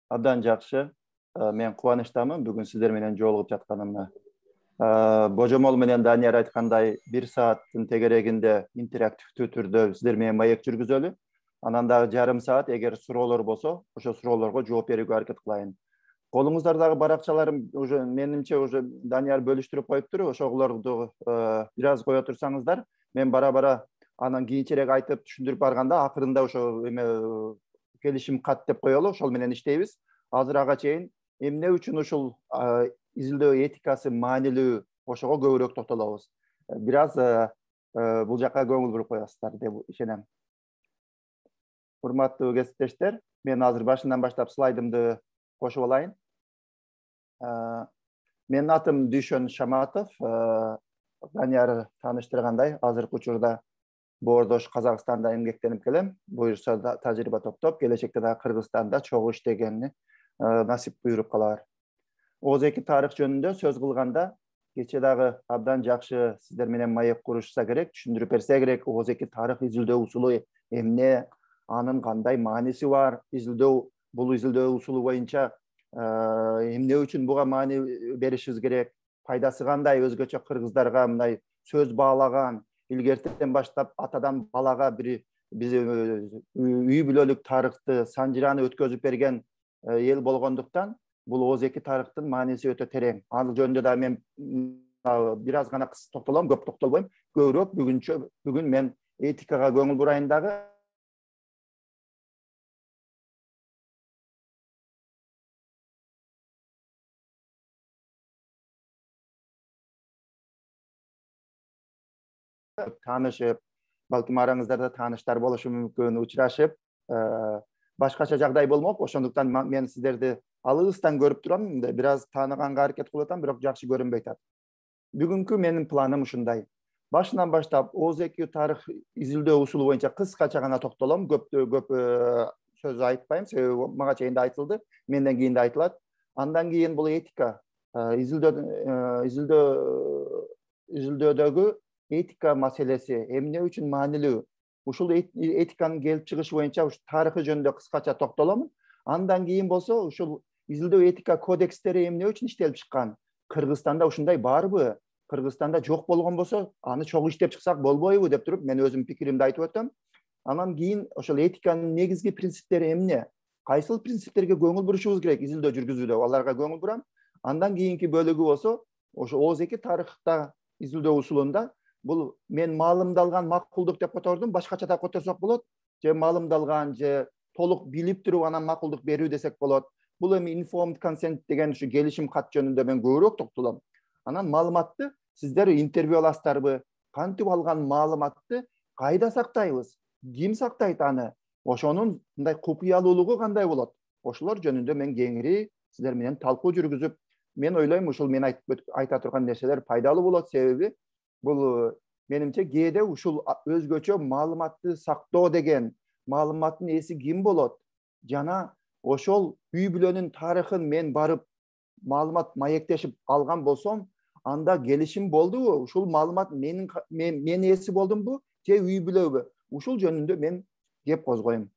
Абдан жакшы. Мен кубанычтамын бүгүн сиздер менен жолугуп жатканыма. Божомол менен Данияр айткандай 1 сааттын тегерегинде интерактивдүү түрдө сиздер менен маек жүргүзөлү. Анан дагы жарым саат эгер суроолор болсо, ошол суроолорго жооп берүүгө аракет кылайын. Колуңуздардагы баракчаларым уже менимче уже Данияр бөлүштүрүп коюптур. Ошолорду бир аз кое турсаңыздар, мен бара-бара анан кийинчерээк айтып түшүндүрүп барганда акырында ошо эме келишим кат деп коелу, ошол менен иштейбиз. Азыр ага чейин эмне үчүн ушул изилдөө этикасы маанилүү, ошого көбүрөөк токтолобуз. Бир аз бул жакка көңүл буруп коесуздар деп ишенем. Урматтуу кесиптештер, мен азыр башынан баштап слайдымды кошуп алайын. Менин атым Дүйшөн Шаматов. Данияр тааныштыргандай, азыркы учурда Боордош Казакстанда эмгектенип келем. Буюрса тажрыйба топтоп, келечекте дагы Кыргызстанда чогуу иштегенни насип буйруп калар. ооз-2 тарых жөнүндө сөз кылганда, кечээ дагы абдан жакшы сиздер менен маек курушса керек, түшүндүрүп берсе керек, ооз-2 тарых изилдөө усулу эмне, анын кандай мааниси бар, бул изилдөө усулу боюнча эмне үчүн буга маани беришибиз керек, пайдасы кандай, өзгөчө кыргыздарга мындай сөз баалаган, илгертен баштап атадан балага биз үй бүлөлүк тарыхты, санжыраны өткөзүп берген эл болгондуктан, бул ооз-2 тарыхтын мааниси өтө терең. Ал жөнүндө да мен бир аз гана токтолом, көп токтолбойм. Көбүрөөк бүгүн мен этикага көңүл бурайын дагы. Таанышып, балким араңыздарда тааныштар болушу мүмкүн, учурашып, башкача жагдай болмок. Ошондуктан мен сиздерди алыстан көрүп турам, бир аз тааныганга аракет кылып атам, бирок жакшы көрүнбөй атат. Бүгүнкү менин планым ушундай. Башынан баштап ооз-2 тарых изилдөө усулу боюнча кыскача гана токтолом, көп сөз айтпайм, себеби мага чейин да айтылды, менден кийин да айтылат. Андан кийин бул этика, изилдөөдөгү этика маселеси эмне үчүн маанилүү? Ушул этиканын келип чыгышы боюнча тарыхы жөнүндө кыскача токтолом. Андан кийин болсо ушул изилдөө этика кодекстери эмне үчүн иштелип чыккан? Кыргызстанда ушундай барбы? Кыргызстанда жок болгон болсо, аны чогуу иштеп чыксак болбойбу деп туруп, мен өзүм пикиримди айтып өтөм. Анан кийин ошол этиканын негизги принциптери эмне? Кайсыл принциптерге көңүл бурушубуз керек изилдөө жүргүзүүдө? Аларга көңүл бурам. Андан кийинки бөлүгү болсо, ошо ооз-2 тарыхта изилдөө усулунда бул мен маалымдалган макулдук деп котордум, башкача да которсок болот. Же маалымдалган, же толук билип туруп анан макулдук берүү десек болот. Бул эми informed consent деген ушу келишим кат жөнүндө мен көбүрөөк токтолом. Анан маалыматты сиздер интервью аласыздарбы? Кантип алган маалыматты кайда сактайбыз? Ким сактайт аны? Ошонун мындай купуялуулугу кандай болот? Ошолор жөнүндө мен кеңири сиздер менен талкуу жүргүзүп, мен ойлойм ушул мен айта турган нерселер пайдалуу болот, себеби бул менимче кээде ушул өзгөчө маалыматты сактоо деген, маалыматтын ээси ким болот? Жана ошол үй бүлөнүн тарыхын мен барып маалымат маектешип алган болсом, анда келишим болдубу? Ушул маалымат мен ээси болдумбу, же үй бүлөбү? Ушул жөнүндө мен кеп козгойм.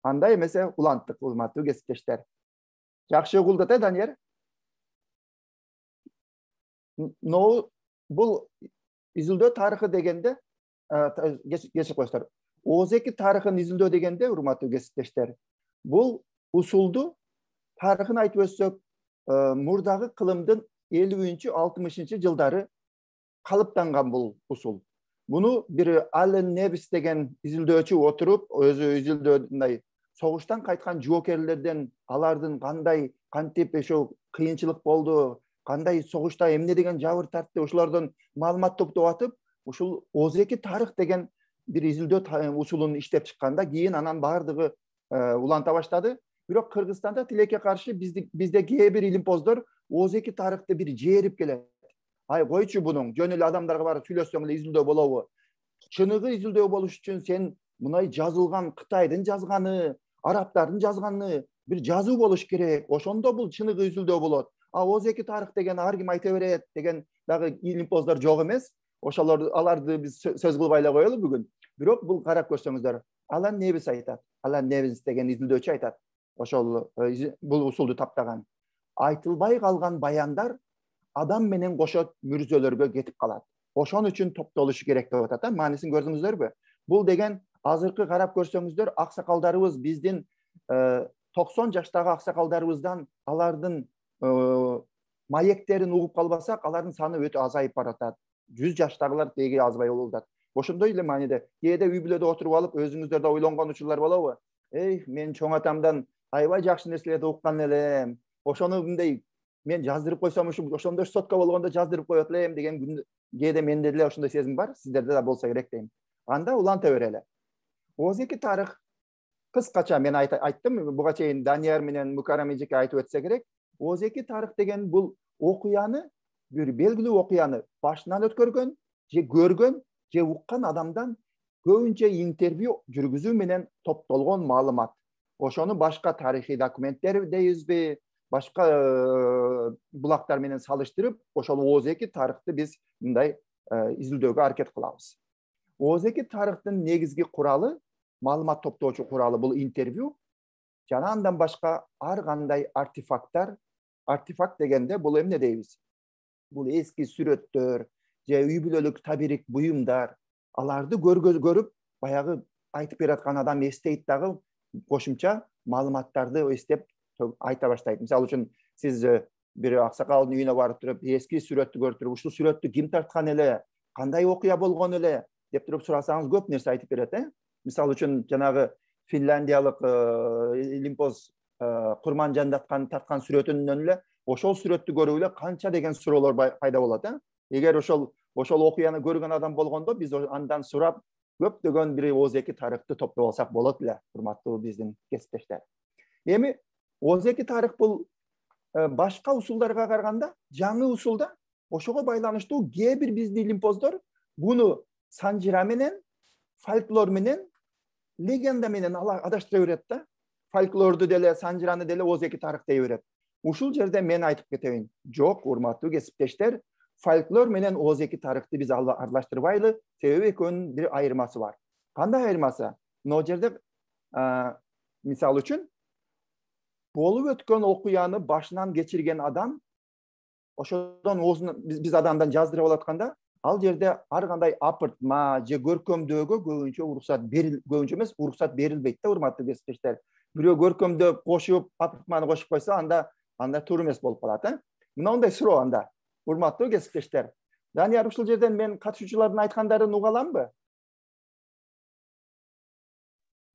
Андай эмесе уланттык, урматтуу кесиптештер. Жакшы угулду да, Данияр? Бул изилдөө тарыхы дегенде, кечирип коесуздар. ооз-2 тарыхын изилдөө дегенде, урматтуу кесиптештер, бул усулду тарыхын айтып өтсөк, мурдагы кылымдын 50-60 жылдары калыптанган бул усул. Буну бир Аллен Небис деген изилдөөчү отуруп, өзү изилдөөдөй согуштан кайткан жоокерлерден алардын кантип ошо кыйынчылык болду, кандай согушта эмне деген жабыр тартты, ошолордон маалымат топтоп атып, ушул ооз-2 тарых деген бир изилдөө усулун иштеп чыкканда, кийин анан баардыгы уланта баштады. Бирок Кыргызстанда тилекке каршы бизде кээ бир илимпоздор ооз-2 тарыхты бир жээрип келет. Ай койчу буну, жөн эле адамдарга барып сүйлөшсөң эле изилдөө болобу? Чыныгы изилдөө болуш үчүн сен мындай жазылган Кытайдын жазганы, арабтардын жазганы бир жазуу болуш керек. Ошондо бул чыныгы изилдөө болот. ооз-2 тарых деген ар ким айта берет деген дагы илимпоздор жок эмес. Аларды биз сөз кылбай эле коелу бүгүн. Бирок бул карап көрсөңүздөр, Аллен Небис айтат. Alan Nevins деген изилдөөчү айтат. Ошол бул усулду таптаган. Айтылбай калган баяндар адам менен кошо мүрзөлөргө кетип калат. Ошон үчүн топтолушу керек деп атат. Маанисин көрдүңүздөрбү? Бул деген азыркы карап көрсөңүздөр аксакалдарыбыз биздин 90 жаштагы аксакалдарыбыздан алардын маектерин угуп калбасак, алардын саны өтө азайып баратат. 100 жаштагылар деги азбай болуп. Ошондой эле мааниде кээде үй бүлөдө отуруп алып өзүңүздөр да ойлонгон учурлар болобу? Эй, мен чоң атамдан аябай жакшы нерселерди уккан элем. Ошону мындай мен жаздырып койсом ошондой сотка болгондо жаздырып коет элем деген кээде менде деле ошондой сезим бар. Сиздерде да болсо керек дейм. Анда уланта берели. Ооз-эки тарых кыскача мен айттым, буга чейин Данияр менен Мукарам эжеке айтып өтсө керек. Ооз-эки тарых деген бул окуяны, бир белгилүү окуяны башынан өткөргөн, же көргөн, же уккан адамдан көбүнчө интервью жүргүзүү менен топтолгон маалымат. Ошону башка тарыхый документтер дейбизби, башка булактар менен салыштырып, ошол ооз-эки тарыхты биз мындай изилдөөгө аракет кылабыз. Ооз-эки тарыхтын негизги куралы, маалымат топтоочу куралы бул интервью. Жана андан башка ар кандай артефакттар, артефакт дегенде бул эмне дейбиз? Бул эски сүрөттөр, же үй бүлөлүк табирик буюмдар, аларды көрүп, баягы айтып бераткан адам эстейт дагы кошумча маалыматтарды эстеп айта баштайт. Мисалы үчүн сиз бир аксакалдын үйүнө барып туруп, эски сүрөттү көрүп туруп, ушул сүрөттү ким тарткан эле, кандай окуя болгон эле деп туруп сурасаңыз көп нерсе айтып берет, Мисалы үчүн жанагы финляндиялык Олимпос Курманжан тарткан сүрөтүнөн эле ошол сүрөттү көрүп эле канча деген суроолор пайда болот, Эгер ошол окуяны көргөн адам болгондо биз андан сурап көптөгөн бир ооз-эки тарыхты топтоп алсак болот эле, урматтуу биздин кесиптештер. Эми ооз-эки тарых бул башка усулдарга караганда жаңы усулда, ошого байланыштуу кээ бир биздин лимпоздор буну санжыра менен, фольклор менен, легенда менен адаштыра берет да. Фольклорду деле, санжыраны деле ооз-эки тарых дей берет. Ушул жерде мен айтып кетейин. Жок, урматтуу кесиптештер, фольклор менен ооз-эки тарыхты биз аралаштырбайлы, себеби экөөнүн бир айырмасы бар. Кандай айырмасы? Могу жерде мисалы үчүн болуп өткөн окуяны башынан кечирген адам, ошодон биз адамдан жаздырып алатканда, ал жерде ар кандай апыртма же көркөмдөөгө көбүнчө эмес, уруксат берилбейт да, урматтуу кесиптештер. Бирөө көркөмдөп кошуп, апыртманы кошуп койсо, анда туура эмес болуп калат, Мындай суроо анда. Урматтуу кесиптештер. Данияр, ушул жерден мен катышуучулардын айткандарын уга аламбы?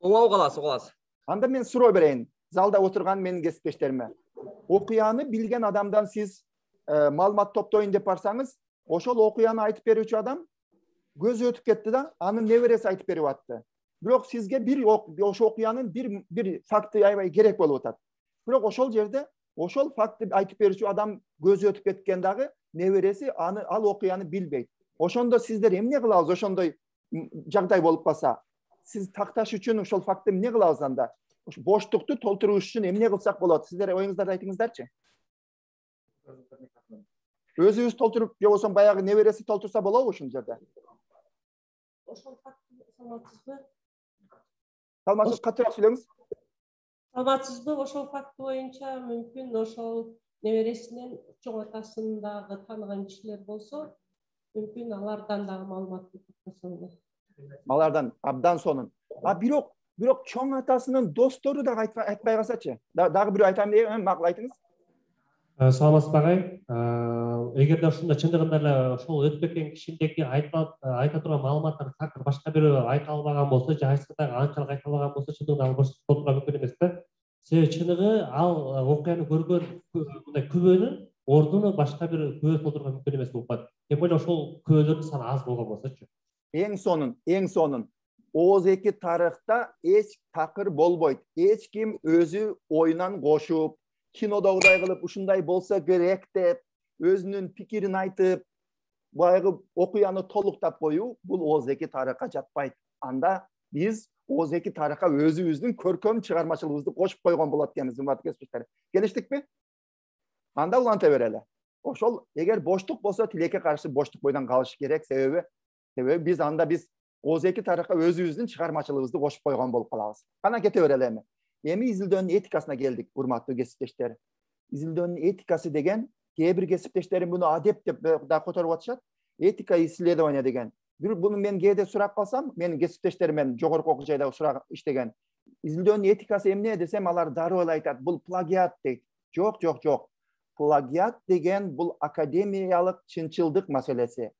Уга аласыз. Анда мен суроо берейин. Залда отурган менин кесиптештериме. Окуяны билген адамдан сиз маалымат топтоюн деп барсаңыз, ошол окуяны айтып берүүчү адам көзү өтүп кетти да, анын небереси айтып берип атты. Бирок сизге ошол окуянын бир факты аябай керек болуп атат. Бирок ошол жерде ошол факты айтып берүүчү адам көзү өтүп кеткен дагы небереси ал окуяны билбейт. Ошондо сиздер эмне кылабыз? Ошондой жагдай болуп калса, сиз такташ үчүн ошол фактты эмне кылабыз анда? Боштукту толтуруш үчүн эмне кылсак болот? Сиздер оюңуздарды айтыңыздарчы. Өзүбүз толтуруп, же болбосо баягы небереси толтурса болобу ушул жерде? Ошол фактты саламатсызбы? Саламатсыз, катыраак сүйлөңүз. Саламатсызбы? Ошол факт боюнча мүмкүн ошол небересинен чоң атасын дагы тааныган кишилер болсо, мүмкүн алардан дагы маалыматты тапсаңыз. Алардан абдан сонун. Бирок чоң атасынын достору дагы айтпай калсачы. Дагы бирөө айтам дейм, макул айтыңыз. Саламатсызбы агай. Эгерде ушунда чындыгында эле ошол өтүп кеткен кишидеги айта турган маалыматтарды такыр башка бирөө айта албаган болсо, же айтса дагы анчалык айта албаган болсо, чындыгында ал толтурууга мүмкүн эмес да. Себеби чыныгы ал окуяны көргөн мындай күбөнүн ордуну башка бир күбө толтурууга мүмкүн эмес болуп калат. Тем более ошол күбөлөрдүн саны аз болгон болсочу. Эң сонун. Ооз-эки тарыхта эч такыр болбойт. Эч ким өзү оюнан кошуп, кинодогудай кылып ушундай болсо керек деп, өзүнүн пикирин айтып, баягы окуяны толуктап коюу бул ооз-эки тарыхка жатпайт. Анда биз ооз-эки тарыхка өзүбүздүн көркөм чыгармачылыгыбызды кошуп койгон болот экенбиз, урматтуу кесиптештер. Келиштикпи? Анда уланта берели. Ошол эгер боштук болсо, тилекке каршы боштук бойдон калыш керек, себеби биз Оз эки таракка өзүбүздүн чыгармачылыгыбызды кошуп койгон болуп калабыз. Кана кете берели эми. Эми изилдөөнүн этикасына келдик, урматтуу кесиптештер. Изилдөөнүн этикасы деген, кээ бир кесиптештерим буну адеп деп да которуп атышат. Этика исследования деген. Буну мен кээде сурап калсам, менин кесиптештерим мен жогорку окуу жайда сурап иштеген. Изилдөөнүн этикасы эмне десем, алар дароо эле айтат, бул плагиат дейт. Жок, жок, жок. Плагиат деген бул академиялык чынчылдык маселеси.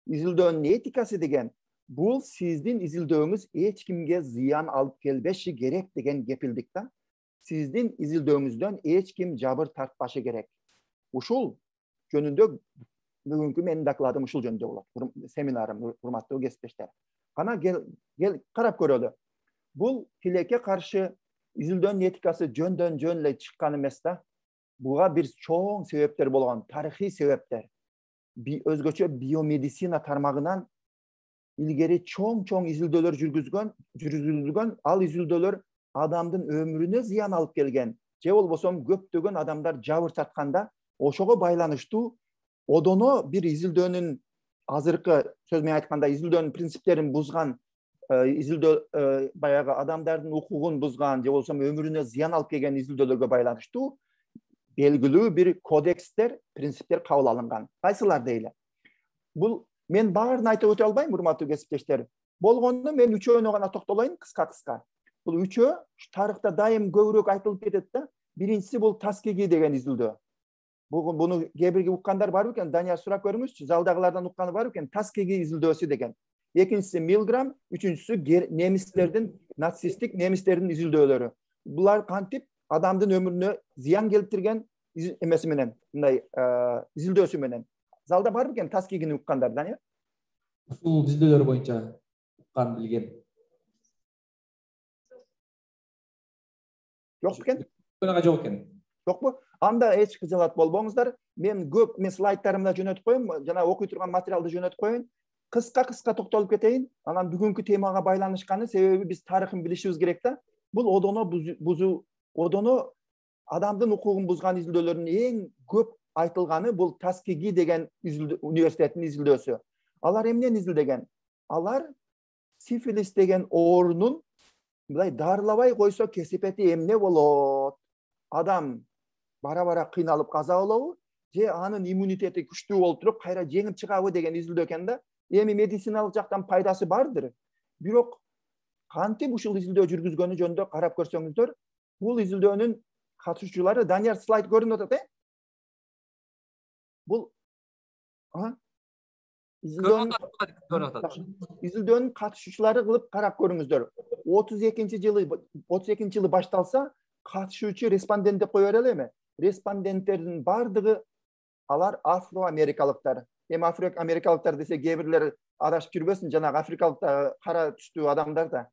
Изилдөөнүн этикасы деген бул сиздин изилдөөңүз эч кимге зыян алып келбеши керек деген кепилдик да. Сиздин изилдөөңүздөн эч ким жабыр тартпашы керек. Ушул жөнүндө бүгүнкү менин докладым ушул жөнүндө болот. Семинарым, урматтуу кесиптештер. Кана кел карап көрөлү. Бул тилекке каршы изилдөөнүн этикасы жөндөн жөн эле чыккан эмес да. Буга бир чоң себептер болгон, тарыхый себептер. Өзгөчө биомедицина тармагынан илгери чоң изилдөөлөр жүргүзүлгөн, ал изилдөөлөр адамдын өмүрүнө зыян алып келген, же болбосо көптөгөн адамдар жабыр тартканда, ошого байланыштуу одоно бир изилдөөнүн азыркы сөз менен айтканда изилдөөнүн принциптерин бузган, изилдөө баягы адамдардын укугун бузган, же болбосо өмүрүнө зыян алып келген изилдөөлөргө байланыштуу белгилүү бир кодекстер, принциптер кабыл алынган. Кайсылар дейли? Бул мен баарын айтып өтө албайм, урматтуу кесиптештер. Болгондо мен үчөөнө гана токтолоюн, кыска. Бул үчөө тарыхта дайым көбүрөөк айтылып кетет да. Биринчиси бул Таскеги деген изилдөө. Буну кээ бирге уккандар бар экен, Данияр сурап көрүңүзчү, залдагылардан укканы бар экен, Таскеги изилдөөсү деген. Экинчиси Милграм, үчүнчүсү немистердин, нацисттик немистердин изилдөөлөрү. Булар кантип адамдын өмүрүнө зыян келтирген эмеси менен, мындай изилдөөсү менен. Залда бар экен Таскегини уккандар, Данияр? Ушул изилдөөлөр боюнча уккан билген. Жок экен? Жок экен. Жокпу? Анда эч кыжалат болбоңуздар. Мен слайдтарымда жөнөтүп коеюн, жана окуй турган материалды жөнөтүп коеюн. Кыска токтолуп кетейин. Анан бүгүнкү темага байланышканы себеби биз тарыхын билишибиз керек да. Бул одоно адамдын укугун бузган изилдөөлөрдүн эң көп айтылганы бул Таскеги деген университеттин изилдөөсү. Алар эмнени изилдеген? Алар сифилис деген оорунун мындай дарылабай койсо кесепети эмне болот? Адам бара кыйналып каза болобу? Же анын иммунитети күчтүү болуп туруп, кайра жеңип чыгабы деген изилдөө экен да. Эми медициналык жактан пайдасы бардыр. Бирок кантип ушул изилдөө жүргүзгөнү жөнүндө карап көрсөңүздөр, бул изилдөөнүн катышуучулары, Данияр слайд көрүнүп атат, Бул изилдөөнүн катышуучулары кылып карап көрүңүздөр. 32 жылы башталса, катышуучу респондент деп кое берели эми. Респонденттердин бардыгы алар афроамерикалыктар. Эми афроамерикалыктар десе кээ бирлер адашып жүрбөсүн, жанагы африкалыктар кара түстүү адамдар да.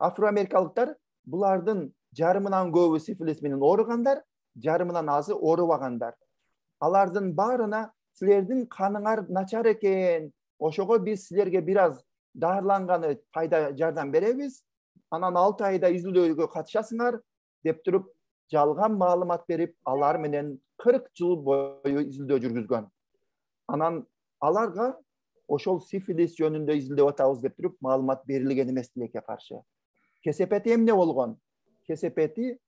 Афроамерикалыктар булардын жарымынан көбү сифилис менен ооругандар, жарымынан азы оорубагандар. Алардын баарына силердин каныңар начар экен, ошого биз силерге бир аз дарыланганы пайда жардам беребиз, анан 6 айда изилдөөгө катышасыңар деп туруп жалган маалымат берип, алар менен 40 жыл бою изилдөө жүргүзгөн. Анан аларга ошол сифилис жөнүндө изилдеп атабыз деп туруп маалымат берилген эмес тилекке каршы. Кесепети эмне болгон? Кесепети,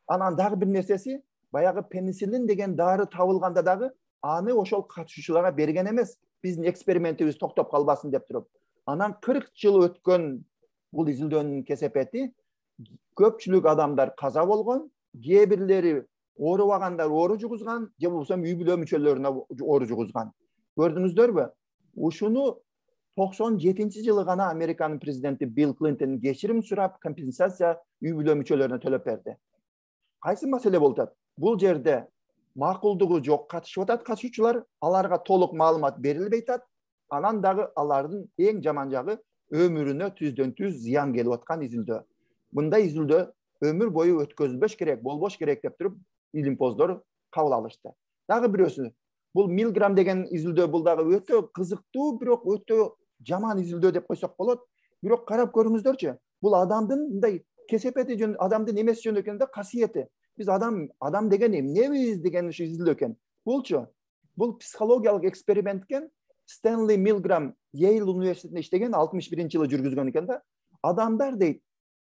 анан дагы бир нерсеси, баягы пенициллин деген дары табылганда дагы аны ошол катышуучуларга берген эмес. Биздин экспериментибиз токтоп калбасын деп туруп. Анан 40 жыл өткөн бул изилдөөнүн кесепети, көпчүлүк адамдар каза болгон, кээ бирлери оорубагандар оору жугузган, же болбосо үй бүлө мүчөлөрүнө оору жугузган. Көрдүңүздөрбү? Ушуну 97-жылы гана Американын президенти Билл Клинтон кечирим сурап, компенсация үй бүлө мүчөлөрүнө төлөп берди. Кайсы маселе болуп атат? Бул жерде макулдугу жок катышып атат катышуучулар, аларга толук маалымат берилбей атат. Анан дагы алардын эң жаман жагы өмүрүнө түздөн түз зыян келип аткан изилдөө. Мындай изилдөө өмүр бою өткөзүлбөш керек, болбош керек деп туруп илимпоздор кабыл алышты. Дагы бирөөсү, бул Милграм деген изилдөө, бул дагы өтө кызыктуу, бирок өтө жаман изилдөө деп койсок болот. Бирок карап көрүңүздөрчү, бул адамдын мындай кесепети жөн, адамдын эмеси жөн экенде касиети. Биз адам деген эмнебиз деген ушу изилдөө экен. Булчу, бул психологиялык эксперимент экен. Stanley Milgram Yale Üniversitesinde иштеген 61-жылы жүргүзгөн экен да. Адамдар дейт,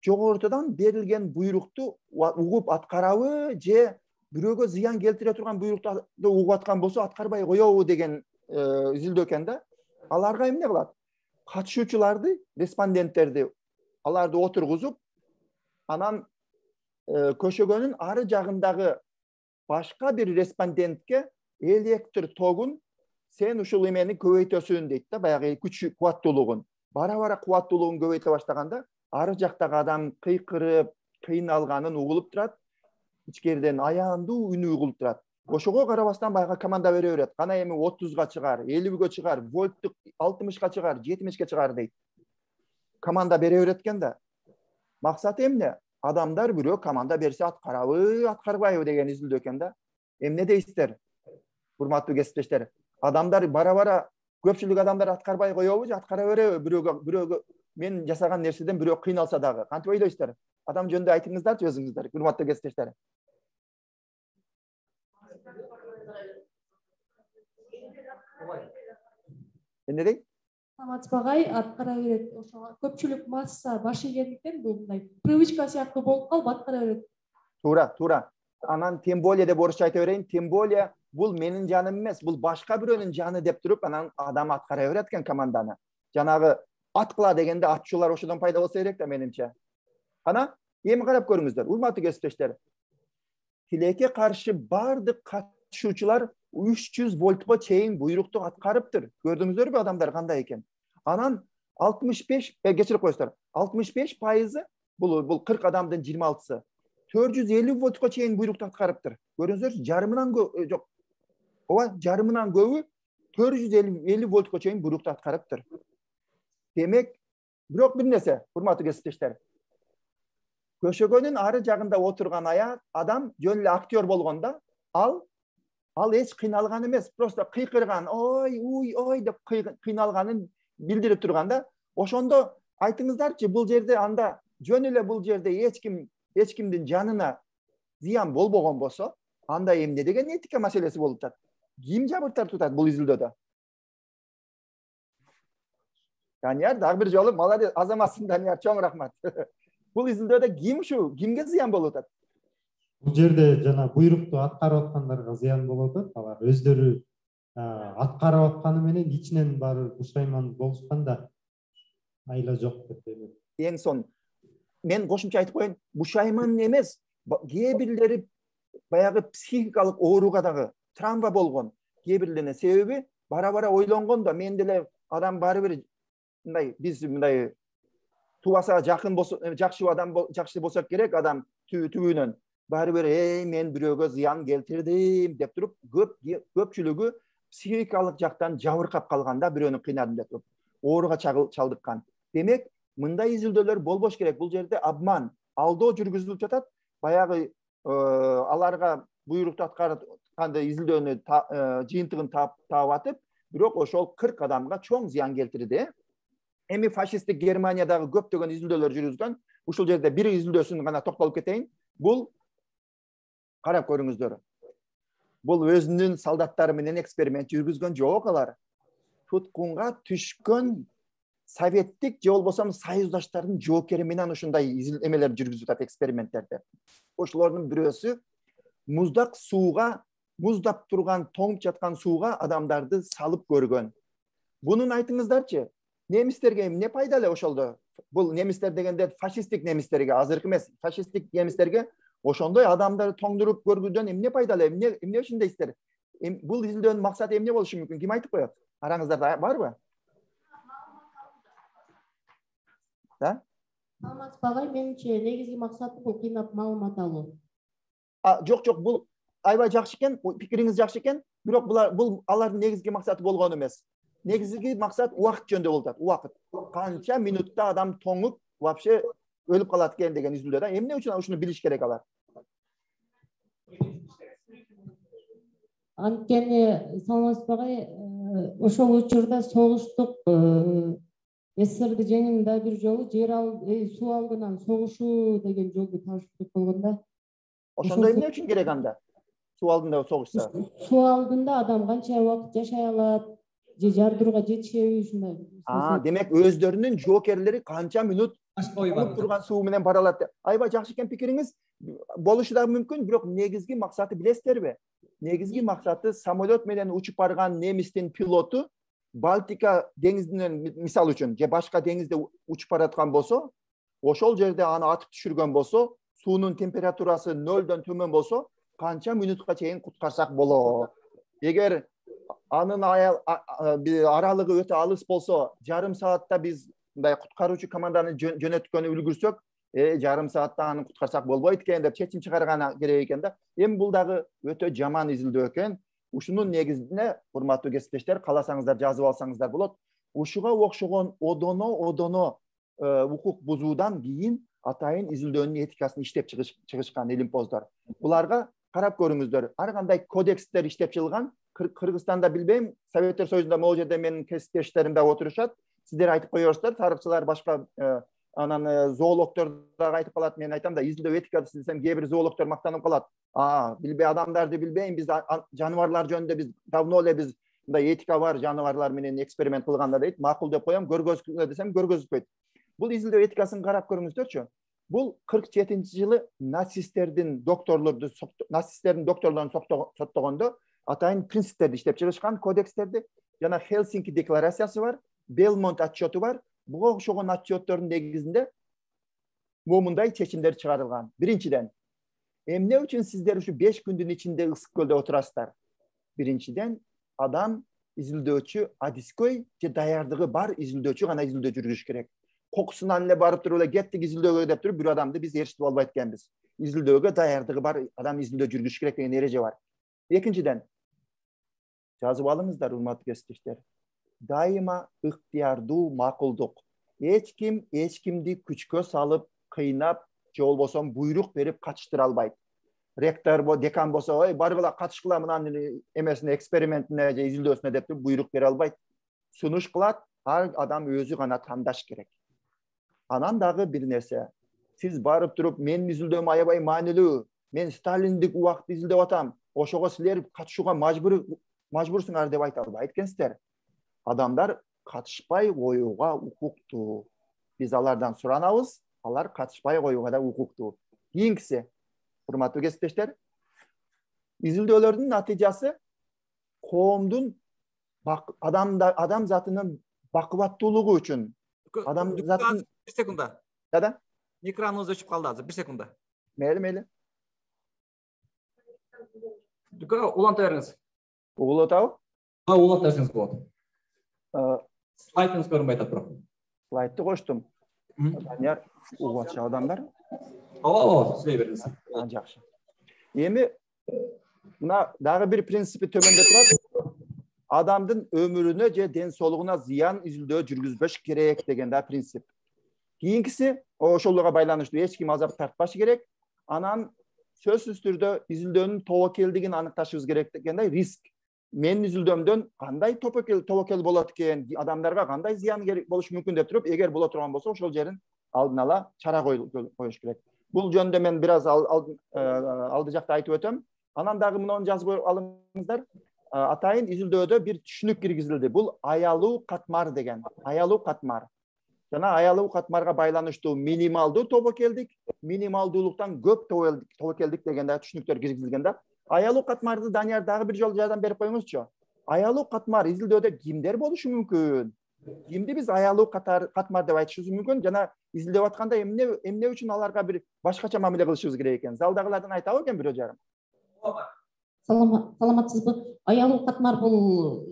жогорутадан берилген буйрукту угуп аткарабы же бирөөгө зыян келтире турган буйрукту угуп аткан болсо аткарбай коебу деген изилдөө экен да. Аларга эмне кылат? Катышуучуларды, респонденттерди аларды отургузуп, анан көшөгөнүн ары жагындагы башка бир респондентке электр тогун сен ушул эмени көбөйтөсүн дейт да, баягы күч кубаттуулугун. Бара-бара кубаттуулугун көбөйтө баштаганда ары жактагы адам кыйкырып, кыйналганын угулуп турат. Ичкериден аяндуу үнү угулуп турат. Ошого карабастан баягы команда бере берет. Кана эми 30га чыгар, 50ге чыгар, вольттук 60га чыгар, 70ге чыгар дейт. Команда бере берет экен да. Максаты эмне? Адамдар бирөө команда берсе аткарабы, аткарбайбы деген изилдөө экен да. Эмне дейсиздер? Урматтуу кесиптештер. Адамдар бара-бара көпчүлүк адамдар аткарбай коебу же аткара береби? Бирөөгө мен жасаган нерседен бирөө кыйналса дагы. Кантип ойлойсуздар? Адам жөнүндө айтыңыздарчы өзүңүздөр, урматтуу кесиптештер. Эмне дейт? Саматбагай аткара берет. Ошо көпчүлүк масса баш ийгендиктен бул мындай привычка сыяктуу болуп калып аткара берет. Туура. Анан тем более деп орусча айта берейин. Тем более бул менин жаным эмес, бул башка бирөөнүн жаны деп туруп, анан адам аткара берет экен команданы. Жанагы ат кыла дегенде атчулар ошодон пайда болсо керек да менимче. Ана эми карап көрүңүздөр, урматтуу кесиптештер. Тилекке каршы бардык катышуучулар 300 вольтко чейин буйрукту аткарыптыр. Көрдүңүздөрбү адамдар кандай экен? Анан 65, кечирип коесуздар. 65% бул 40 адамдын 26-сы 450 вольтко чейин буйрукту аткарыптыр. Көрүңүздөр, жарымынан жок. Ооба, жарымынан көбү 450 вольтко чейин буйрукту аткарыптыр. Демек, бирок бир нерсе, урматтуу кесиптештер. Көшөгөнүн ары жагында отурган адам жөн эле актер болгондо, ал эч кыйналган эмес, просто кыйкырган, ой деп кыйналганын билдирип турганда, ошондо айтыңыздарчы, бул жерде анда жөн эле бул жерде эч кимдин жанына зыян болбогон болсо, анда эмне деген этика маселеси болуп атат? Ким жабыртар тутат бул изилдөөдө? Данияр, дагы бир жолу молодец, азаматсың Данияр, чоң рахмат. Бул изилдөөдө кимге зыян болуп атат? Бул жерде жана буйрукту аткарып аткандарга зыян болуп атат. Алар өздөрү аткарып атканы менен ичинен баары пушайман болушканда айла жок деп ойлойм. Эң сон мен кошумча айтып коеюн, пушайман эмес, кээ бирлери баягы психикалык ооруга дагы травма болгон. Кээ бирлеринин себеби бара-бара ойлонгон да, мен деле адам баары бир мындай, биз мындай тубаса жакын болсо, жакшы болсо керек адам түбүнөн. Баары бир мен бирөөгө зыян келтирдим деп туруп, көпчүлүгү психикалык жактан жабыркап калганда, бирөөнү кыйнадым деп туруп, ооруга чалдыккан. Демек, мындай изилдөөлөр болбош керек. Бул жерде обман, алдоо жүргүзүлүп жатат. Баягы аларга буйрукту аткарганда изилдөөнү жыйынтыгын таап атып, бирок ошол 40 адамга чоң зыян келтирди. Эми фашисттик Германиядагы көптөгөн изилдөөлөр жүргүзгөн. Ушул жерде бир изилдөөсүн гана токтолуп кетейин. Бул карап көрүңүздөр. Бул өзүнүн солдаттары менен эксперимент жүргүзгөн жок алар. Туткунга түшкөн советтик же болбосо союздаштардын жоокери менен ушундай эмелер жүргүзүп атат, эксперименттерди. Ошолордун бирөөсү муздак сууга, муздап турган, тоңуп жаткан сууга адамдарды салып көргөн. Бунун айтыңыздарчы, немистерге эмне пайдалы ошолдо? Бул немистер дегенде фашисттик немистерге, азыркы эмес, фашисттик немистерге ошондой адамдарды тоңдуруп көргөндөн эмне пайдалы? Эмне үчүн дейсиздер? Бул изилдөөнүн максаты эмне болушу мүмкүн? Ким айтып коет? Араңыздарда барбы? Саматбагай, менимче негизги максаты бул кыйнап маалымат алуу. Жок, бул аябай жакшы экен, пикириңиз жакшы экен, бирок бул алардын негизги максаты болгон эмес. Негизги максат убакыт жөнүндө болуп атат. Убакыт. Канча минутта адам тоңуп, вообще өлүп калат экен деген изилдөөдө. Эмне үчүн ушуну билиш керек алар? Анткени Саматбагай ошол учурда согуштук СССРди жеңүүнүн бир жолу суу алдынан согушу деген жолду табыштырып болгонда. Ошондо эмне үчүн керек анда? Суу алдында согушса. Суу алдында адам канча убакыт жашай алат, же жардырууга жетишеби ушундай. Демек өздөрүнүн жоокерлери канча мүнөт Башка ой бар. турган суу менен бара алат. Аябай жакшы экен пикириңиз. Болушу да мүмкүн, бирок негизги максаты билесиздерби? Негизги максаты самолет менен учуп барган немистин пилоту Балтика деңизинен мисал үчүн же башка деңизде учуп бараткан болсо, ошол жерде аны атып түшүргөн болсо, суунун температурасы 0-дөн төмөн болсо, канча мүнөткө чейин куткарсак болот. Эгер анын аралыгы өтө алыс болсо, жарым саатта биз мындай куткаруучу команданы жөнөткөнү үлгүрсөк, жарым саатта аны куткарсак болбойт экен деп чечим чыгарган керек экен да. Эми бул дагы өтө жаман изилдөө экен. Ушунун негизинде, урматтуу кесиптештер, кааласаңыздар жазып алсаңыздар болот. Ушуга окшогон одоно укук бузуудан кийин атайын изилдөөнүн этикасын иштеп чыгышкан илимпоздор. Буларга карап көрүңүздөр. Ар кандай кодекстер иштеп чыгылган. Кыргызстанда билбейм, Советтер Союзунда могул жерде менин кесиптештерим да отурушат. Сиздер айтып коерсуздар, тарыхчылар, башка анан зоологдор да айтып калат. Мен айтам да, изилдөө этикасы десем, кээ бир зоологдор мактанып калат. Билбей адамдарды билбейм, биз жаныбарлар жөнүндө биз давно эле биз мындай этика бар, жаныбарлар менен эксперимент кылганда дейт. Макул деп коем, көргөзгүлө десем көргөзүлбөйт. Бул изилдөө этикасын карап көрүңүздөрчү. Бул 47-жылы нацисттердин докторлорун соттогондо атайын принциптерди иштеп чыгышкан, кодекстерди. Жана Хелсинки декларациясы бар, Белмонт отчету бар. Буга окшогон отчеттордун негизинде момундай чечимдер чыгарылган. Биринчиден, эмне үчүн сиздер ушу 5 күндүн ичинде ысык көлдө отурасыздар? Биринчиден, адам изилдөөчү адискөй же даярдыгы бар изилдөөчү гана изилдөө жүргүзүш керек. Кокусунан эле барып туруп эле кеттик изилдөөгө деп туруп бир адамды биз ээрчитип албайт экенбиз. Изилдөөгө даярдыгы бар адам изилдөө жүргүзүш керек деген эреже бар. Экинчиден, жазып алыңыздар, урматтуу кесиптештер. Дайыма ыктыярдуу макулдук. Эч ким эч кимди күчкө салып, кыйнап, же болбосо буйрук берип катыштыра албайт. Ректор декан болсо, ой, баргыла катышкыла мынанын эмесине, экспериментине же изилдөөсүнө деп туруп буйрук бере албайт. Сунуш кылат, ар адам өзү гана тандаш керек. Анан дагы бир нерсе. Сиз барып туруп, менин изилдөөм аябай маанилүү. Мен сталиндик убакытты изилдеп атам. Ошого силер катышууга мажбурсуңар деп айта албайт экенсиздер. Адамдар катышпай коюуга укуктуу. Биз алардан суранабыз, алар катышпай коюуга да укуктуу. Кийинкиси, урматтуу кесиптештер, изилдөөлөрдүн натыйжасы коомдун адам затынын бакубаттуулугу үчүн. Адам затын... Bir sekunda. Neden? Ekranınız açıp kaldı hazır. Bir sekunda. Meyli. Уланта беріңіз. Угулатабы? Уланта берсеңіз болады. Слайдыңыз көрінбей жатыр бірақ. Слайдты коштум. Данияр, угулатчы адамдар. Сілей беріңіз. Жакшы. Эми мына дагы бир принципи төмөндө турат. Адамдын өмүрүнө же ден соолугуна зыян изилдөө жүргүзбөш керек деген да принцип. Кийинкиси, ошолорго байланыштуу эч ким азап тартпашы керек. Анан сөзсүз түрдө изилдөөнүн тобокелдигин аныкташыбыз керек дегенде риск. Менин изилдөөмдөн кандай тобокел болот экен, адамдарга кандай зыян болушу мүмкүн деп туруп, эгер боло турган болсо, ошол жерин алдын ала чара коюш керек. Бул жөнүндө мен бир аз алды жакта айтып өтөм. Анан дагы муну жазып алыңыздар. Атайын изилдөөдө бир түшүнүк киргизилди. Бул аялуу катмар деген. Аялуу катмар. Жана аялуу катмарга байланыштуу минималдуу тобокелдик, минималдуулуктан көп тобокелдик деген да түшүнүктөр киргизилген да. Аялуу катмарды Данияр дагы бир жолу жардам берип коюңузчу. Аялуу катмар изилдөөдө кимдер болушу мүмкүн? Кимди биз аялуу катмар деп айтышыбыз мүмкүн? Жана изилдеп атканда эмне үчүн аларга бир башкача мамиле кылышыбыз керек экен? Залдагылардан айтабы экен бирөө жарым? Саламатсызбы? Аялуу катмар бул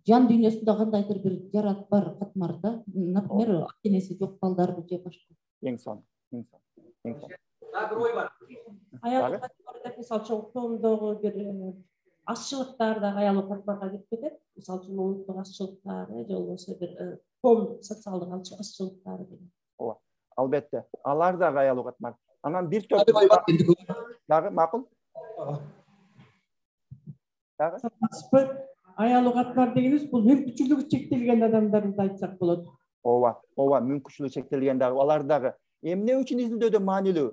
жан дүйнөсүндө кандайдыр бир жарат бар катмар да. Например, ата-энеси жок балдарды же башка. Эң сон. Дагы ой бар. Аялуу катмар деп мисалы үчүн коомдогу бир азчылыктар да аялуу катмарга кирип кетет. Мисалы үчүн улуттук азчылыктар же болбосо бир коом социалдык азчылыктар деген. Ооба, албетте. Алар дагы аялуу катмар. Анан бир топ дагы макул. Дагы аялуу катмар дегенибиз бул мүмкүнчүлүгү чектелген адамдарды айтсак болот. Ооба, мүмкүнчүлүгү чектелген дагы алар дагы. Эмне үчүн изилдөөдө маанилүү?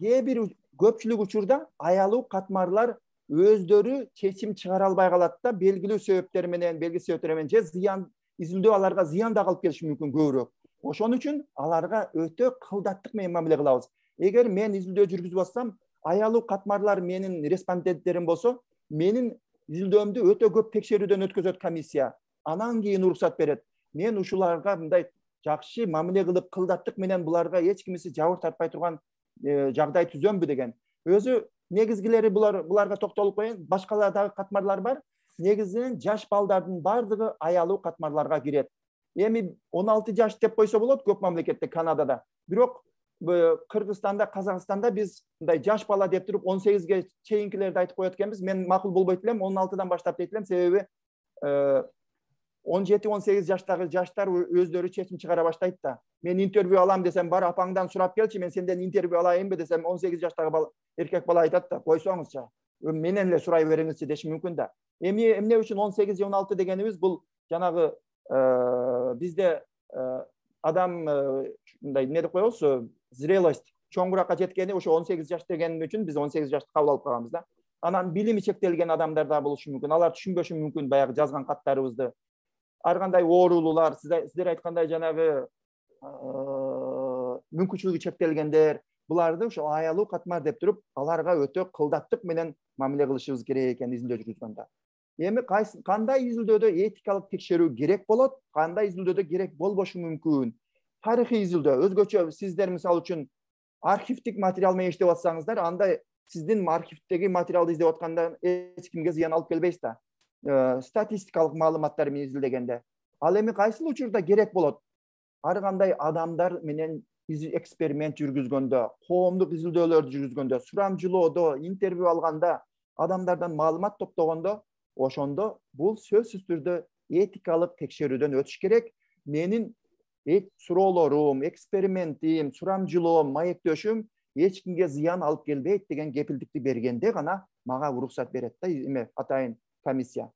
Кээ бир көпчүлүк учурда аялуу катмарлар өздөрү чечим чыгара албай калат да, белгилүү себептер менен же зыян изилдөө аларга зыян да калып келиши мүмкүн көбүрөөк. Ошон үчүн аларга өтө кылдаттык менен мамиле кылабыз. Эгер мен изилдөө жүргүзүп атсам, аялуу катмарлар менин респонденттерим болсо, менин изилдөөмдү өтө көп текшерүүдөн өткөзөт комиссия. Анан кийин уруксат берет. Мен ушуларга мындай жакшы мамиле кылып, кылдаттык менен буларга эч кимиси жабыр тартпай турган жагдай түзөмбү деген. Өзү негизгилери буларга токтолуп коеюн. Башкалар дагы катмарлар бар. Негизинен жаш балдардын бардыгы аялуу катмарларга кирет. Эми 16 жаш деп койсо болот көп мамлекетте, Канадада. Бирок Кыргызстанда, Казакстанда биз мындай жаш бала деп туруп 18ге чейинкилерди айтып коет экенбиз. Мен макул болбойт элем, 16дан баштап дейт элем, себеби 17-18 жаштагы жаштар өздөрү чечим чыгара баштайт да. Мен интервью алам десем, бар апаңдан сурап келчи, мен сенден интервью алайынбы десем, 18 жаштагы эркек бала айтат да, койсоңузчу, менен эле сурай бериңизчи деши мүмкүн да. Эмне үчүн 18 же 16 дегенибиз, бул жанагы бизде адам мындай эмне деп коебуз, зрелость чоңуракка жеткени ошо 18 жаш деген үчүн биз 18 жашты кабыл алып калганбыз да. Анан билими чектелген адамдар да болушу мүмкүн. Алар түшүнбөшү мүмкүн баягы жазган каттарыбызды. Ар кандай оорулуулар, сиздер айткандай жанагы мүмкүнчүлүгү чектелгендер, буларды ошо аялуу катмар деп туруп, аларга өтө кылдаттык менен мамиле кылышыбыз керек экен изилдөө жүргүзгөндө. Эми кандай изилдөөдө этикалык текшерүү керек болот, кандай изилдөөдө керек болбошу мүмкүн? Тарыхый изилдөө өзгөчө, сиздер мисалы үчүн архивдик материал менен иштеп атсаңыздар, андай сиздин архивдеги материалды издеп атканда эч кимге зыян алып келбейсиз да. Статистикалык маалыматтар менен изилдегенде. Ал эми кайсыл учурда керек болот? Ар кандай адамдар менен эксперимент жүргүзгөндө, коомдук изилдөөлөрдү жүргүзгөндө, сурамжылоодо, интервью алганда, адамдардан маалымат топтогондо, ошондо бул сөзсүз түрдө этикалык текшерүүдөн өтүш керек. Менин суроолорум, экспериментим, сурамжылоом, маектешим эч кимге зыян алып келбейт деген кепилдикти бергенде гана мага уруксат берет да, эме атайын комиссия.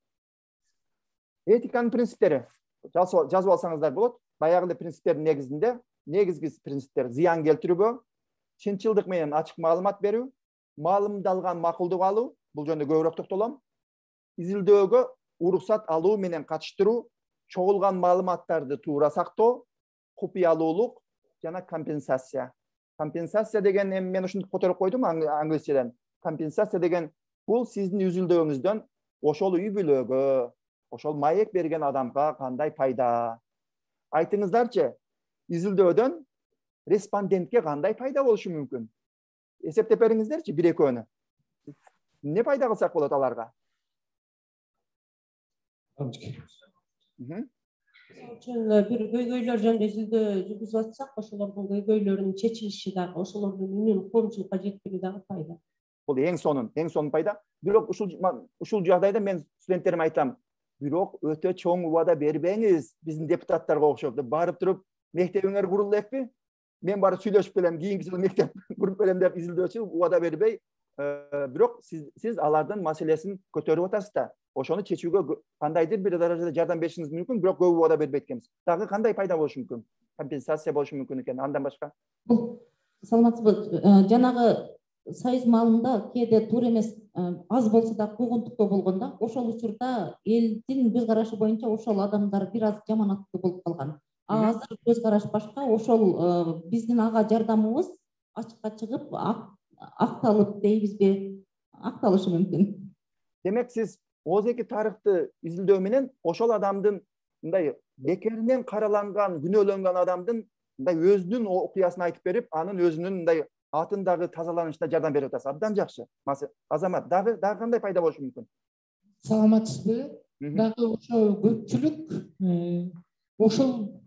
Этиканын принциптери жазып алсаңыздар болот. Баягы эле принциптердин негизинде, негизги принциптер зыян келтирбөө, чынчылдык менен ачык маалымат берүү, маалымдалган макулдук алуу, бул жөнүндө көбүрөөк токтолом. Изилдөөгө уруксат алуу менен катыштыруу, чогулган маалыматтарды туура сактоо, купуялуулук жана компенсация. Компенсация деген эми мен ушинтип которуп койдум англисчеден. Компенсация деген бул сиздин изилдөөңүздөн ошол үй бүлөгө, ошол маек берген адамга кандай пайда? Айтыңыздарчы, изилдөөдөн респондентке кандай пайда болушу мүмкүн? Эсептеп бериңиздерчи, бир-экөөнү. Эмне пайда кылсак болот аларга? Бир көйгөйлөр жөнүндө изилдөө жүргүзүп атсак, ошолордун көйгөйлөрүнүн чечилиши дагы, ошолордун үнүн коомчулукка жеткирүү дагы пайда. Бул эң сонун пайда. Бирок ушул жагдайда мен студенттериме айтам, бирок өтө чоң убада бербеңиз, биздин депутаттарга окшоп. Барып туруп, мектебиңер курулду эппи? Мен барып сүйлөшүп келем, кийинки жылы мектеп куруп берем деп изилдөөчү убада бербей, бирок сиз алардын маселесин көтөрүп атасыз да. Ошону чечүүгө кандайдыр бир даражада жардам беришиңиз мүмкүн, бирок көп убада бербейт экенбиз. Дагы кандай пайда болушу мүмкүн? Компенсация болушу мүмкүн экен. Андан башка? Бул саламатсызбы, жанагы союз маалында кээде туура эмес, аз болсо да куугунтуктоо болгондо, ошол учурда элдин көз карашы боюнча ошол адамдар бир аз жаманаттуу болуп калган. Азыр көз караш башка, ошол биздин ага жардамыбыз ачыкка чыгып, акталып дейбизби, акталышы мүмкүн. Демек сиз озеки тарыхты изилдөө менен ошол адамдын мындай бекеринен караланган, күнөөлөнгөн адамдын мындай өзүнүн окуясын айтып берип, анын өзүнүн мындай атындагы тазаланышына жардам берип атасыз. Абдан жакшы. Азамат, дагы кандай пайда болушу мүмкүн? Саламатсызбы? Дагы ошол көпчүлүк ошол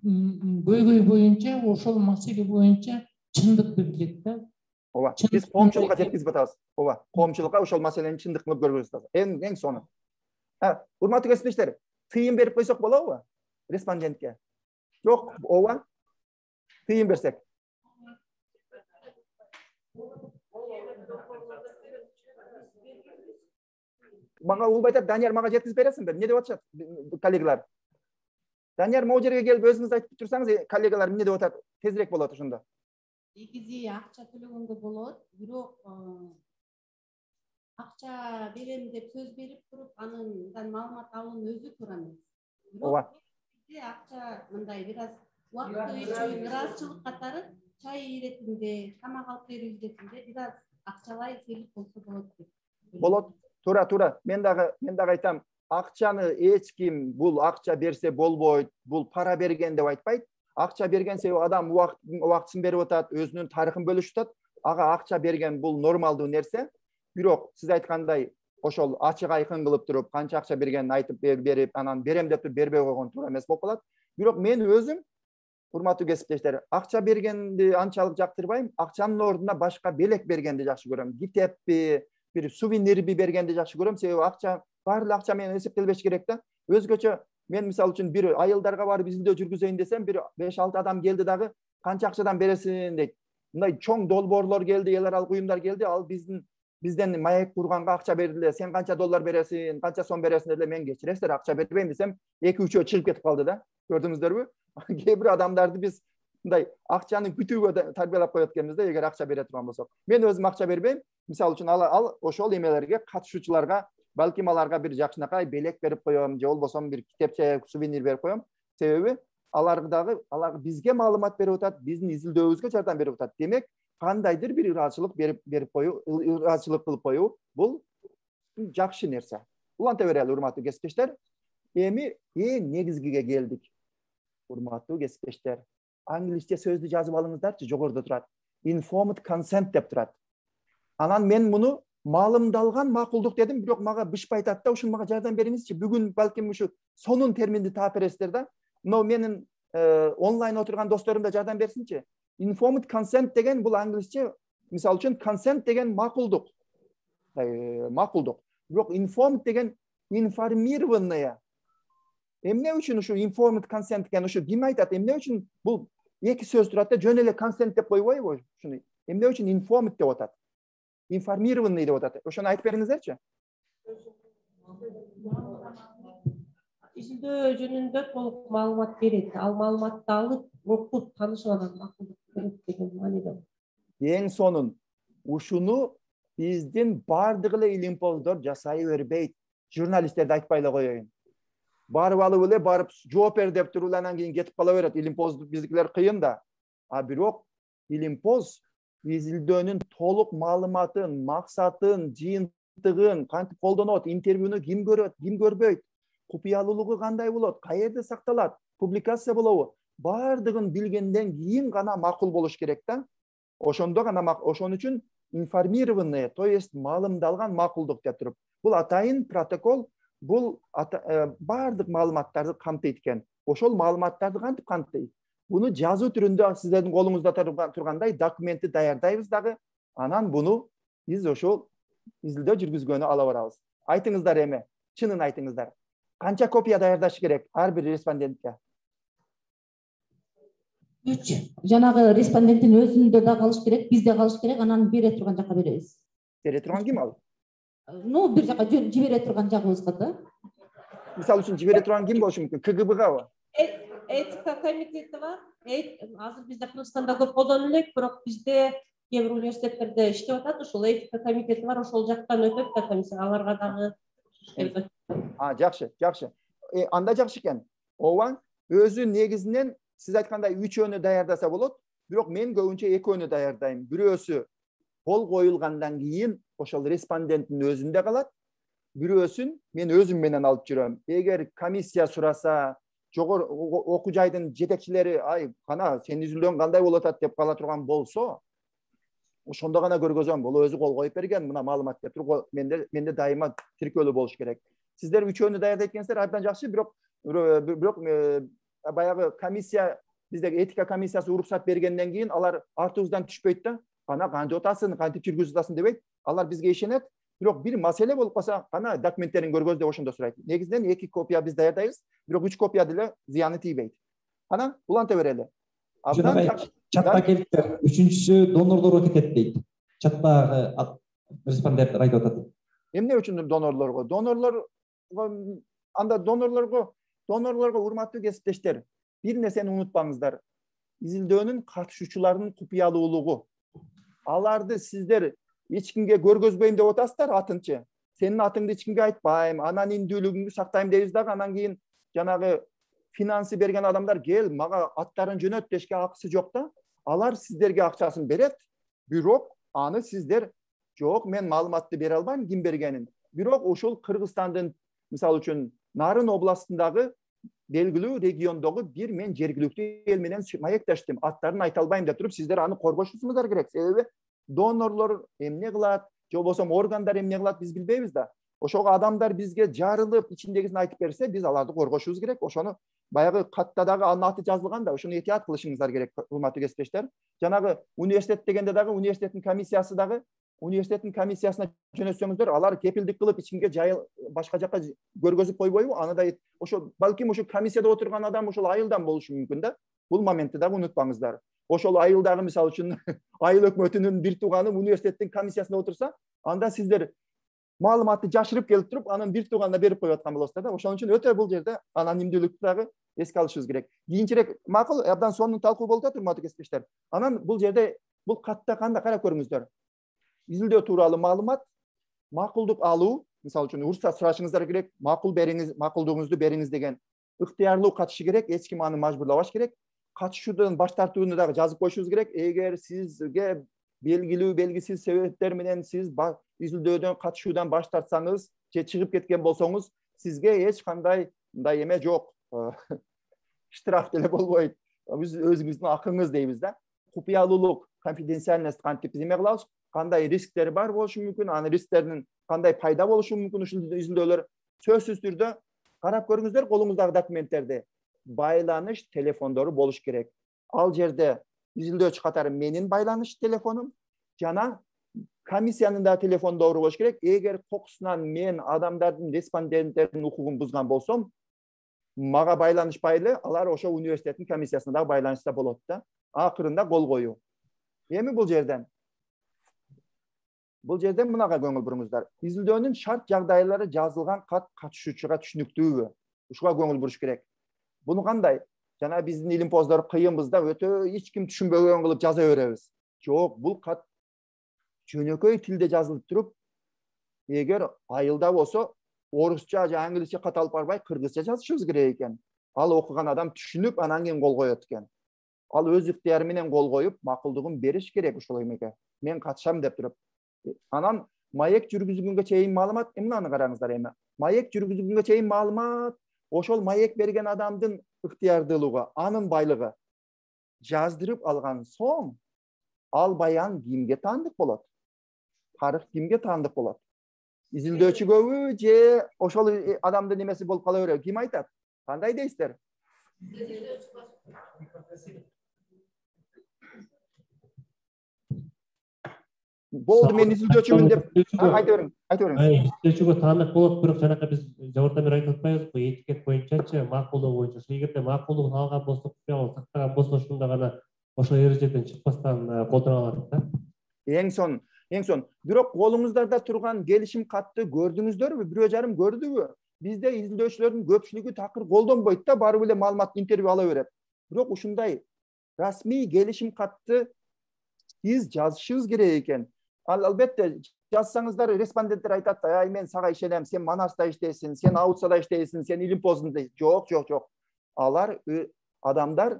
көйгөй боюнча, ошол маселе боюнча чындыкты билет да. Ооба. Биз коомчулукка жеткизип атабыз. Ооба. Коомчулукка ошол маселени чындык кылып көргөзүп атабыз. Эң сону. Урматтуу кесиптештер, тыйым берип койсок болобу респондентке? Жок, ооба. Тыйым берсек. Мага улбай атат, Данияр, мага жеткизип бересиңби? Эмне деп атышат коллегалар? Данияр, могу жерге келип өзүңүз айтып турсаңыз, коллегалар эмне деп атат? Тезирээк болот ошондо. Негизи акча төлөгөнгө болот, бирок акча берем деп сөз берип туруп андан маалымат алуунун өзү туура эмес. Ооба. Бирок акча мындай бир аз убакыт өчүү, ыраазычылык катары чай иретинде, тамак алып берүү иретинде бир аз акчалай себеп болсо болот деп. Болот. Туура. Мен дагы айтам, акчаны эч ким бул акча берсе болбойт, бул пара берген деп айтпайт. Акча берген себеби адам убактысын берип атат, өзүнүн тарыхын бөлүшүп атат. Ага акча берген бул нормалдуу нерсе. Бирок сиз айткандай ошол ачык айкын кылып туруп, канча акча бергенин айтып берип, анан берем деп туруп бербей койгон туура эмес болуп калат. Бирок мен өзүм, урматтуу кесиптештер, акча бергенди анчалык жактырбайм. Акчанын ордуна башка белек бергенди жакшы көрөм. Китеппи, бир сувенирби бергенди жакшы көрөм. Себеби акча, баардык акча менен эсептелбеш керек да. Өзгөчө мен мисалы үчүн бир айылдарга барып изилдөө жүргүзөйүн десем, бир 5-6 адам келди дагы канча акчадан бересиң дейт. Мындай чоң долбоорлор келди, эл аралык уюмдар келди, ал бизден маек курганга акча бердиле, сен канча доллар бересиң, канча сом бересиң деди, мен кечиресиздер, акча бербейм десем, 2-3 чыгып кетип калды да. Көрдүңүздөрбү? Кээ бир адамдарды биз мындай акчаны күтүүгө тарбиялап коет экенбиз да, эгер акча бере турган болсок. Мен өзүм акча бербейм. Мисалы үчүн ал ошол эмелерге, катышуучуларга балким аларга бир жакшынакай белек берип коем, же болбосо бир китепче, сувенир берип коем. Себеби алар бизге маалымат берип атат, биздин изилдөөбүзгө жардам берип атат. Демек, кандайдыр бир ыраазычылык берип коюу, ыраазычылык кылып коюу бул жакшы нерсе. Уланта берели, урматтуу кесиптештер. Эми эң негизгиге келдик. Урматтуу кесиптештер, англисче сөздү жазып алыңыздарчы, жогоруда турат. Informed consent деп турат. Анан мен муну маалымдалган макулдук дедим, бирок мага бышпай атат да, ушуну мага жардам бериңизчи. Бүгүн балким ушу сонун терминди таап бересиздер да. Но менин онлайн отурган досторум да жардам берсинчи. Informed consent деген бул англисче, мисалы үчүн consent деген макулдук. Макулдук. Бирок informed деген информированная. Эмне үчүн ушу informed consent деген ушу ким айтат? Эмне үчүн бул эки сөз турат да, жөн эле consent деп койбойбу ушуну? Эмне үчүн informed деп атат? Информированный деп атат. Ошону айтып бериңиздерчи. Изилдөө жөнүндө толук маалымат берет. Ал маалыматты алып, окуп, таанышып анан макулдук берет деген мааниде. Эң сонун ушуну биздин баардык эле илимпоздор жасай бербейт. Журналисттерди айтпай эле коеюн. Барып алып эле барып жооп бер деп туруп анан кийин кетип кала берет. Илимпоз биздикилер кыйын да. Бирок илимпоз изилдөөнүн толук маалыматын, максатын, жыйынтыгын кантип колдонот, интервьюну ким көрөт, ким көрбөйт, купуялуулугу кандай болот, каерде сакталат, публикация болобу, баардыгын билгенден кийин гана макул болуш керек да. Ошондо гана ошон үчүн информированный, то есть маалымдалган макулдук деп туруп. Бул атайын протокол, бул баардык маалыматтарды камтыйт экен. Ошол маалыматтарды кантип камтыйт? Буну жазуу түрүндө сиздердин колуңузда тургандай документти даярдайбыз дагы, анан буну биз ошол изилдөө жүргүзгөнү ала барабыз. Айтыңыздар эми, чынын айтыңыздар. Канча копия даярдаш керек ар бир респондентке? 3. Жанагы респонденттин өзүндө да калыш керек, бизде калыш керек, анан бере турган жака беребиз. Бере турган ким ал? Ну, бир жака жибере турган жагыбызга да. Мисалы үчүн жибере турган ким болушу мүмкүн? КГБгабы? Этика комитети бар. Азыр бизде Кыргызстанда көп колдонулуп элек, бирок бизде кээ бир университеттерде иштеп атат, ошол этика комитети бар, ошол жактан өтөт да комиссия, аларга дагы. Жакшы. Анда жакшы экен. Ооба, өзү негизинен сиз айткандай 3-өөнү даярдаса болот, бирок мен көбүнчө 2-өөнү даярдайм. Бирөөсү кол коюлгандан кийин ошол респонденттин өзүндө калат. Бирөөсүн мен өзүм менен алып жүрөм. Эгер комиссия сураса, жогору окуу жайдын жетекчилери, ай, кана сен изилдөң кандай болуп атат деп кала турган болсо, ошондо гана көргөзөм. Бул өзү кол коюп берген, мына маалымат деп туруп, менде дайыма тиркөөлүү болуш керек. Сиздер 3-өөнү даярдайт экенсиздер, абдан жакшы, бирок баягы комиссия, биздеги этика комиссиясы уруксат бергенден кийин алар артыбыздан түшпөйт да. Кана кантип атасың, кантип жүргүзүп атасың дебейт. Алар бизге ишенет. Бирок бир маселе болуп калса, кана документтерин көргөз деп ошондо сурайт. Негизинен 2 копия биз даярдайбыз, бирок 3 копия деле зыяны тийбейт. Кана уланта берели. Абдан жакшы. Чатта келиптер. Үчүнчүсү донорлорго кетет дейт. Чатта респонденттер айтып атат. Эмне үчүн донорлорго? Донорлорго урматтуу кесиптештер, бир нерсени унутпаңыздар. Изилдөөнүн катышуучуларынын купуялуулугу. Аларды сиздер эч кимге көргөзбөйм деп атасыздар, атынчы. Senin atыңды ешкімге айтпайм, анонимдүүлүгүңдү сактайм дейбиз дагы, анан кийин жанагы финансы берген адамдар кел мага аттарын жөнөт дешке акысы жок да. Алар сиздерге акчасын берет, бирок аны сиздер жок, мен маалыматты бере албайм ким бергенин. Бирок ушул Кыргызстандын мисалы үчүн Нарын областындагы белгилүү региондогу бир мен жергиликтүү эл менен маектештим. Аттарын айта албайм деп туруп, сиздер аны коргошуңуздар керек. Себеби донорлор эмне кылат, же болбосо органдар эмне кылат биз билбейбиз да. Ошого адамдар бизге жарылып, ичиндегисин айтып берсе, биз аларды коргошубуз керек. Ошону баягы катта дагы анын аты жазылган да, ошону этият кылышыңыздар керек, урматтуу кесиптештер. Жанагы университет дегенде дагы университеттин комиссиясы дагы университеттин комиссиясына жөнөтсөңүздөр, алар кепилдик кылып ичкимге башка жакка көргөзүп койбойбу? Аны да ошо балким ошо комиссияда отурган адам ошол айылдан болушу мүмкүн да. Бул моментти дагы унутпаңыздар. Ошол айылдагы мисалы үчүн айыл өкмөтүнүн бир тууганы университеттин комиссиясында отурса, анда сиздер маалыматты жашырып келип туруп, анын бир тууганына берип коюп аткан болосуздар да. Ошон үчүн өтө бул жерде анонимдүүлүктү дагы эске алышыбыз керек. Кийинчерээк макул, абдан сонун талкуу болуп атат, урматтуу кесиптештер. Анан бул жерде бул катта кандай карап көрүңүздөр. Изилдөө тууралуу маалымат, макулдук алуу, мисалы үчүн уруксат сурашыңыздар керек, макул бериңиз, макулдугуңузду бериңиз деген ыктыярлуу катышы керек, эч ким аны мажбурлабаш керек. Катышуудан баш тартууну дагы жазып коюшубуз керек. Эгер сизге белгилүү белгисиз себептер менен сиз изилдөөдөн катышуудан баш тартсаңыз же чыгып кеткен болсоңуз, сизге эч кандай мындай эме жок. Штраф деле болбойт. Биз өзүңүздүн акыңыз дейбиз да. Купуялуулук, конфиденциальность кантип биз эме кылабыз? Кандай рисктер бар болушу мүмкүн, анын рисктеринин кандай пайда болушу мүмкүн ушул изилдөөлөр. Сөзсүз түрдө карап көрүңүздөр колуңуздагы документтерди. Байланыш телефондору болуш керек. Ал жерде изилдөөчү катары менин байланыш телефонум жана комиссиянын да телефондору болуш керек. Эгер кокусунан мен адамдардын респонденттердин укугун бузган болсом, мага байланышпайлы, алар ошо университеттин комиссиясына да байланышса болот да. Акырында кол коюу. Эми бул жерден мынага көңүл буруңуздар. Изилдөөнүн шарт жагдайлары жазылган кат катышуучуга түшүнүктүүбү? Ушуга көңүл буруш керек. Буну кандай? Жана биздин илимпоздор кыйынбыз да, өтө эч ким түшүнбөгөн кылып жаза беребиз. Жок, бул кат жөнөкөй тилде жазылып туруп, эгер айылда болсо, орусча же англисче кат алып барбай, кыргызча жазышыбыз керек экен. Ал окуган адам түшүнүп, анан кийин кол коет экен. Ал өз ыктыяры менен кол коюп, макулдугун бериш керек ушул эмеге. Мен катышам деп туруп. Анан маек жүргүзгөнгө чейин маалымат, мынаны караңыздар эми. Маек жүргүзгөнгө чейин маалымат, ошол маек берген адамдын ыктыярдуулугу, анын байлыгы жаздырып алган соң, ал баян кимге таандык болот? Тарых кимге таандык болот? Изилдөөчүгөбү же ошол адамдын эмеси болуп кала береби? Ким айтат? Кандай дейсиздер? Болду, мен изилдөөчүмүн деп айта бериң. Изилдөөчүгө таандык болот, бирок жанакы биз жогоруда бери айтып атпайбызбы, этикет боюнчачы, макулдугу боюнча. Эгерде макулдугун алган болсо, купуялуулук сактаган болсо, ошондо гана ошол эрежеден чыкпастан колдоно алат да. Эң сон. Бирок колуңуздарда турган келишим катты көрдүңүздөрбү? Бирөө жарым көрдүбү? Бизде изилдөөчүлөрдүн көпчүлүгү такыр колдонбойт да, баары эле маалымат интервью ала берет. Бирок ушундай расмий келишим катты биз жазышыбыз керек экен. Албетте жазсаңыздар, респонденттер айтат да, ай мен сага ишенем, сен Манаста иштейсиң, сен Аутсада иштейсиң, сен Илимпоздун. Жок. Алар адамдар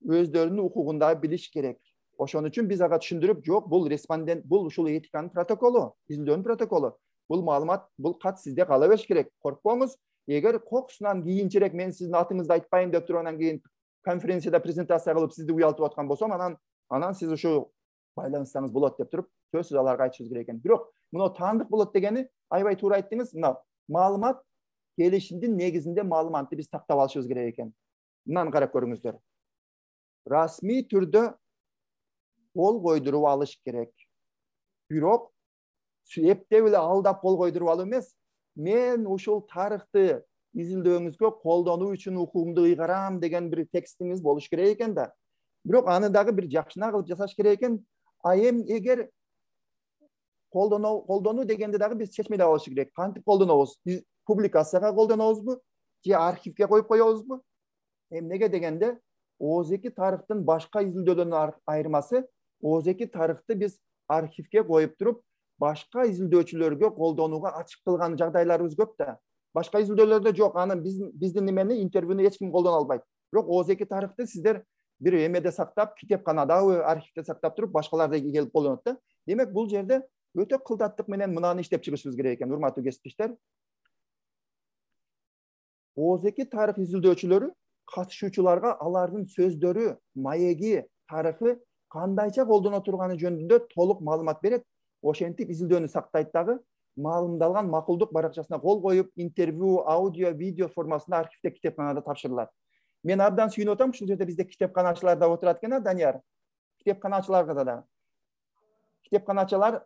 өздөрүнүн укугунда билиш керек. Ошон үчүн биз ага түшүндүрүп, жок, бул респондент, бул ушул этиканын протоколу, изилдөөнүн протоколу. Бул маалымат, бул кат сизде кала бериш керек. Коркпоңуз. Эгер кокусунан кийинчерээк мен сиздин атыңызды айтпайм деп туруп, анан кийин конференцияда презентация кылып сизди уялтып аткан болсом, анан сиз ушу байланышсаңыз болот деп туруп, сөзсүз аларга айтышыбыз керек экен. Бирок, мына таандык болот дегени аябай туура айттыңыз. Мына маалымат келишимдин негизинде маалыматты биз тактап алышыбыз керек экен. Мынаны карап көрүңүздөр. Расмий түрдө кол койдуруп алыш керек. Бирок эптеп эле алдап кол койдуруп алуу эмес. Мен ушул тарыхты изилдөөңүзгө колдонуу үчүн укугумду ыйгарам деген бир текстиңиз болуш керек экен да. Бирок аны дагы бир жакшына кылып жасаш керек экен. Эгер колдонуу дегенде дагы биз чечмелеп алыш керек. Кантип колдонобуз? Биз публикацияга колдонобузбу же архивге коюп коебузбу? Эмнеге дегенде, ооз-2 тарыхтын башка изилдөөлөрдөн айырмасы, ооз-2 тарыхты биз архивге коюп туруп, башка изилдөөчүлөргө колдонууга ачык кылган жагдайларыбыз көп да. Башка изилдөөлөрдө жок. Аны биздин немени интервьюну эч ким колдоно албайт. Бирок ооз-2 тарыхты сиздер бир эмеде сактап, китепканадабы, архивде сактап туруп, башкалар да келип колдонот да. Демек, бул жерде өтө кылдаттык менен мынаны иштеп чыгышыбыз керек экен, урматтуу кесиптештер. ооз-2 тарых изилдөөчүлөрү катышуучуларга алардын сөздөрү, маеги, тарыхы кандайча колдоно турганы жөнүндө толук маалымат берет. Ошентип изилдөөнү сактайт дагы, маалымдалган макулдук баракчасына кол коюп, интервью, аудио, видео формасында архивде, китепканада тапшырылат. Мен абдан сүйүнүп атам, ушул жерде бизде китепканачылар да отурат экен, Данияр. Китепканачыларга да. Китепканачылар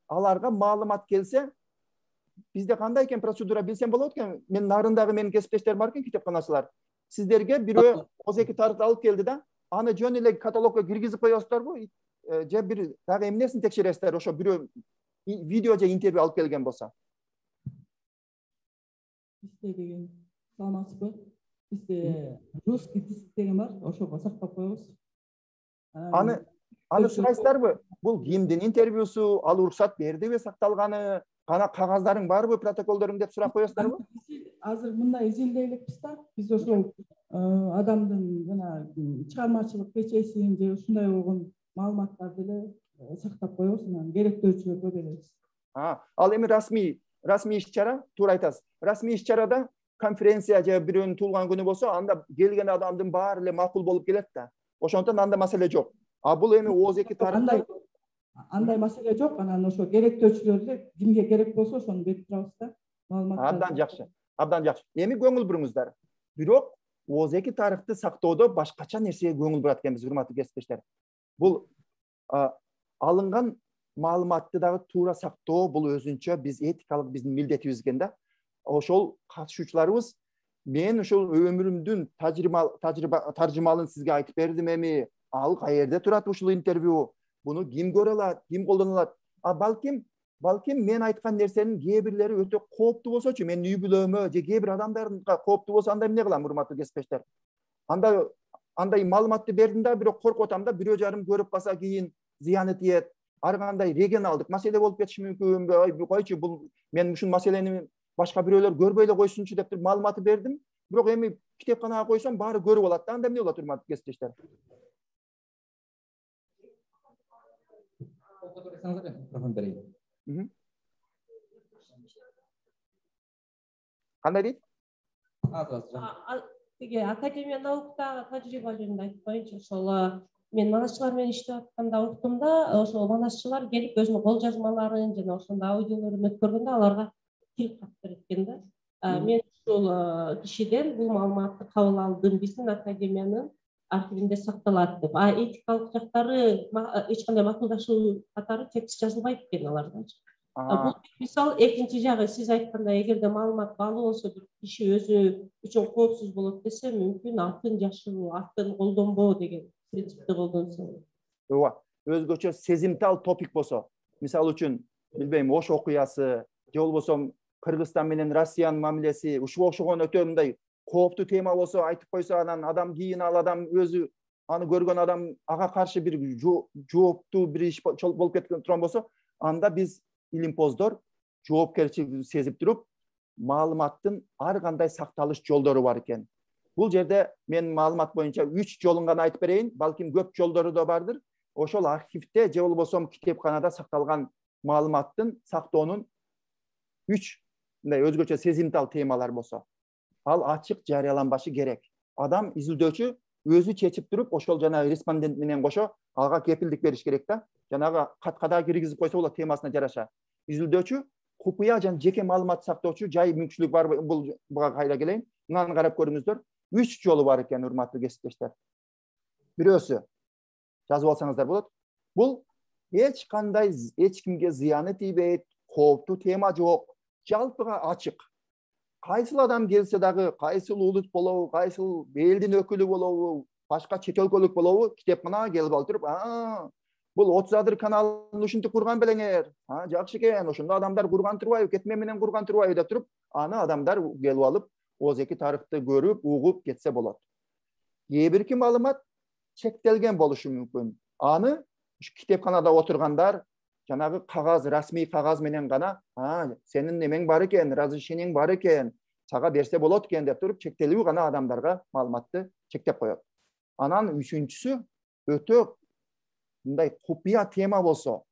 аларга маалымат келсе, бизде кандай экен процедура билсем болот экен. Мен нарындагы менин кесиптештерим бар экен, китепканачылар. Сиздерге бирөө ооз-2 тарыхты алып келди да, аны жөн эле каталогко киргизип коесуздарбы? Же бир дагы эмнесин текшересиздер, ошо бирөө видео же интервью алып келген болсо? Бизде деген саламатсызбы? Бизде русский диск деген бар, ошого сактап коебуз. Аны сурайсыздарбы? Бул кимдин интервьюсу, ал уруксат бердиби сакталганы, кана кагаздарың барбы, протоколдоруң деп сурап коесуздарбы? Азыр мындай изилдей элекпиз да, биз ошол адамдын жана чыгармачылык кечесин же ушундай болгон маалыматтарды эле сактап коебуз, анан керектөөчүлөргө беребиз. Ал эми расмий иш-чара, туура айтасыз. Расмий иш-чарада конференция же бирөөнүн туулган күнү болсо, анда келген адамдын баары эле макул болуп келет да. Ошондон анда маселе жок. Бул эми ооз-2 тарыхты андай маселе жок, анан ошо керектөөчүлөрдү кимге керек болсо ошону берип турабыз да. Абдан жакшы. Абдан жакшы. Эми көңүл буруңуздар. Бирок ооз-2 тарыхты сактоодо башкача нерсеге көңүл бурат экенбиз, урматтуу кесиптештер. Бул алынган маалыматты дагы туура сактоо, бул өзүнчө биз этикалык биздин милдетибиз экен да. Ошол катышуучуларыбыз, мен ушул өмүрүмдүн таржымалын сизге айтып бердим эми. Ал каерде турат ушул интервью? Буну ким көрө алат, ким колдоно алат? Балким мен айткан нерсенин кээ бирлери өтө кооптуу болсочу, менин үй бүлөмө же кээ бир адамдарга кооптуу болсо, анда эмне кылам, урматтуу кесиптештер? Андай маалыматты бердим да, бирок коркуп атам да, бирөө жарым көрүп калса кийин зыяны тиет. Ар кандай регионалдык маселе болуп кетиши мүмкүн. Койчу, бул мен ушул маселени башка бирөөлөр көрбөй эле койсунчу деп туруп маалыматты бердим. Бирок эми китепканага койсом баары көрүп алат да, анда эмне болот, урматтуу кесиптештер? Кандай дейт? Тиги Академия наукатагы тажрыйбаларымды айтып коеюнчу. Ошол мен манасчылар менен иштеп атканда уктум да, ошол манасчылар келип өзүнүн кол жазмаларын жана ошондой аудиолорун өткөргөндө аларга тил кат берет экен да. Мен ушул кишиден бул маалыматты кабыл алдым, биздин академиянын архивинде сакталат деп. Этикалык жактары эч кандай макулдашуу катары текст жазылбайт экен аларда. Бул мисал экинчи жагы, сиз айткандай, эгерде маалымат баалуу болсо, бир киши өзү үчүн коопсуз болот десе, мүмкүн атын жашыруу, атын колдонбоо деген принципти колдонсо. Ооба, өзгөчө сезимтал топик болсо, мисалы үчүн, билбейм, Ош окуясы, же болбосо Кыргызстан менен Россиянын мамилеси, ушуга окшогон өтө мындай кооптуу тема болсо, айтып койсо, анан адам кийин ал адам өзү аны көргөн адам ага каршы бир жооптуу бир иш болуп кеткен турган болсо, анда биз илимпоздор жоопкерчилик сезип туруп, маалыматтын ар кандай сакталыш жолдору бар экен. Бул жерде мен маалымат боюнча 3 жолун гана айтып берейин, балким көп жолдору да бардыр. Ошол архивде же болбосо китепканада сакталган маалыматтын сактоонун 3 мындай өзгөчө сезимтал темалар болсо, ал ачык жарыяланбашы керек. Адам, изилдөөчү өзү чечип туруп, ошол жана респондент менен кошо ага кепилдик бериш керек да. Жанагы каткада киргизип койсо болот темасына жараша. Изилдөөчү купуя жана жеке маалымат сактоочу жай мүмкүнчүлүк бар, буга кайра келейин. Мынаны карап көрүңүздөр. 3 жолу бар экен, урматтуу кесиптештер. Бирөөсү жазып алсаңыздар болот. Бул эч кандай эч кимге зыяны тийбейт, кооптуу тема жок, жалпыга ачык. Кайсыл адам келсе дагы, кайсыл улут болобу, кайсыл элдин өкүлү болобу, башка чет өлкөлүк болобу, китепканага келип алып туруп, бул 30 адыр каналын ушинтип курган белеңер. Жакшы экен, ошондо адамдар курган турбайбы, кетме менен курган турбайбы деп туруп, аны адамдар келип алып, ооз-2 тарыхты көрүп, угуп кетсе болот. Кээ бирки маалымат чектелген болушу мүмкүн. Аны китепканада отургандар, жанагы кагаз, расмий кагаз менен гана сенин немең бар экен, разрешениең бар экен, сага берсе болот экен деп туруп чектелүү гана адамдарга маалыматты чектеп коет. Анан үчүнчүсү өтө мындай купуя тема болсо,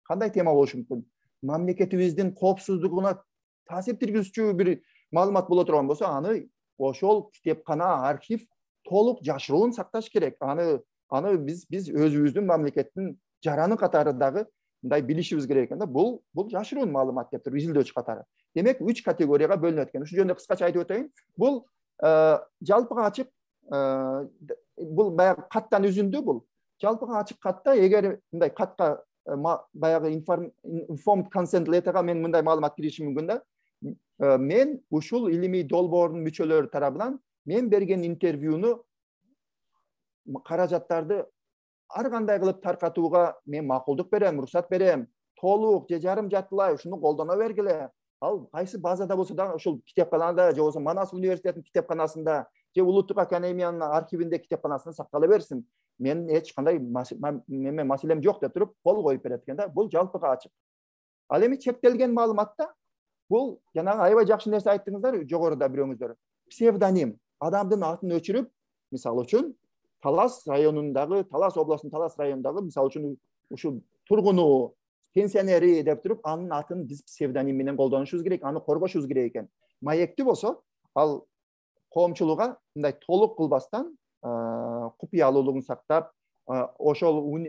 кандай тема болушу мүмкүн? Мамлекетибиздин коопсуздугуна таасир тийгизүүчү бир маалымат боло турган болсо, аны ошол китепкана, архив толук жашыруун сакташ керек. Аны биз өзүбүздүн мамлекеттин жараны катары дагы мындай билишибиз керек экен да. Бул жашыруун маалымат деп туруп изилдөөчү катары. Демек 3 категорияга бөлүнөт экен. Ушул жөнүндө кыскача айтып өтөйүн. Бул жалпыга ачык, бул баягы каттан үзүндү бул. Жалпыга ачык катта эгер мындай катка баягы informed consent letterга мен мындай маалымат киришим мүмкүн да. Мен ушул илимий долбоордун мүчөлөрү тарабынан мен берген интервьюну каражаттарды ар кандай кылып таркатууга мен макулдук берем, уруксат берем. Толук же жарым жартылай ушуну колдоно бергиле. Ал кайсы базада болсо да, ушул китепканада же болбосо Манас университетинин китепканасында же Улуттук академиянын архивинде китепканасында сактала берсин. Мен эч кандай маселем жок деп туруп кол коюп берет экен да. Бул жалпыга ачык. Ал эми чектелген маалыматта бул жанагы аябай жакшы нерсе айттыңыздар жогоруда бирөөңүздөр. Псевдоним, адамдын атын өчүрүп, мисалы үчүн Талас районундагы, Талас областынын Талас районундагы мисалы үчүн ушул тургуну, пенсионери деп туруп, анын атын биз псевдоним менен колдонушубуз керек, аны коргошубуз керек экен. Маектүү болсо, ал коомчулукка мындай толук кылбастан, купуялуулугун сактап, ошол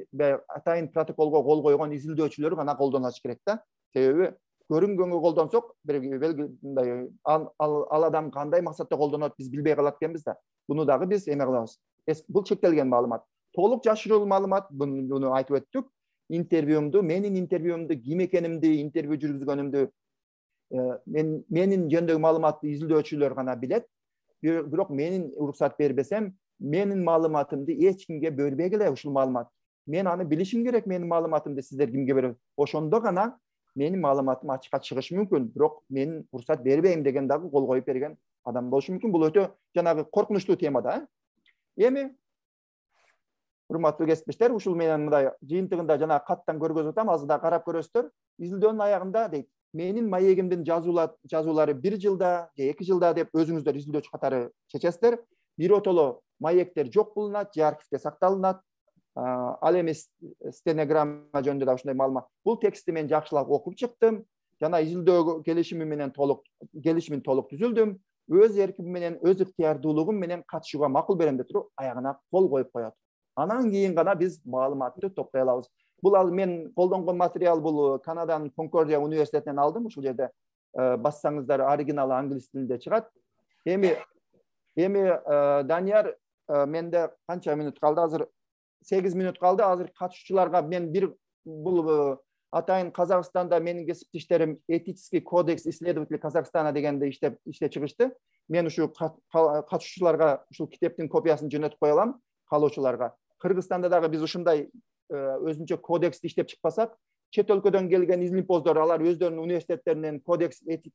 атайын протоколго кол койгон изилдөөчүлөр гана колдонуш керек да. Себеби көрүнгөнгө колдонсок, мындай ал адам кандай максатта колдонот биз билбей калат экенбиз да. Буну дагы биз эме кылабыз. Бул чектелген маалымат. Толук жашыруул маалымат, буну айтып өттүк. Менин интервьюмду, ким экенимди, интервью жүргүзгөнүмдү менин жөнүндөгү маалыматты изилдөөчүлөр гана билет. Бирок менин уруксат бербесем, менин маалыматымды эч кимге бербегиле ушул маалымат. Мен аны билишим керек, менин маалыматымды сиздер кимге берет. Ошондо гана менин маалыматым ачыкка чыгышы мүмкүн. Бирок мен уруксат бербейм деген дагы кол коюп берген адам болушу мүмкүн. Бул өтө жанагы коркунучтуу тема да. Эми урматтуу кесиптештер, ушул менен мындай жыйынтыгында жана каттан көргөзүп атам, азыр да карап көрөсүздөр. Изилдөөнүн аягында дейт, менин маегимдин жазуулары 1 жылда же 2 жылда деп өзүңүздөр изилдөөчү катары чечесиздер. Биротоло маектер жок кылынат, же архивде сакталынат. Ал эми стенограмма жөнүндө да ушундай маалымат. Бул текстти мен жакшылап окуп чыктым. Жана изилдөө келишимин толук түзүлдүм. Өз эрким менен, өз ыктыярдуулугум менен катышууга макул берем деп туруп аягына кол коюп коет. Анан кийин гана биз маалыматты топтой алабыз. Бул мен колдонгон материал бул Канаданын Конкордия университетинен алдым. Ушул жерде бассаңыздар оригиналы англис тилинде чыгат. Эми Данияр, менде канча минут калды? Азыр 8 минут калды. Азыр катышуучуларга мен бул атайын Казакстанда менин кесиптештерим этический кодекс исследователей Казахстана дегенде иштеп чыгышты. Мен ушу катышуучуларга ушул китептин копиясын жөнөтүп кое алам, каалоочуларга. Кыргызстанда дагы биз ушундай өзүнчө кодексти иштеп чыкпасак, чет өлкөдөн келген изилимпоздор, алар өздөрүнүн университеттеринен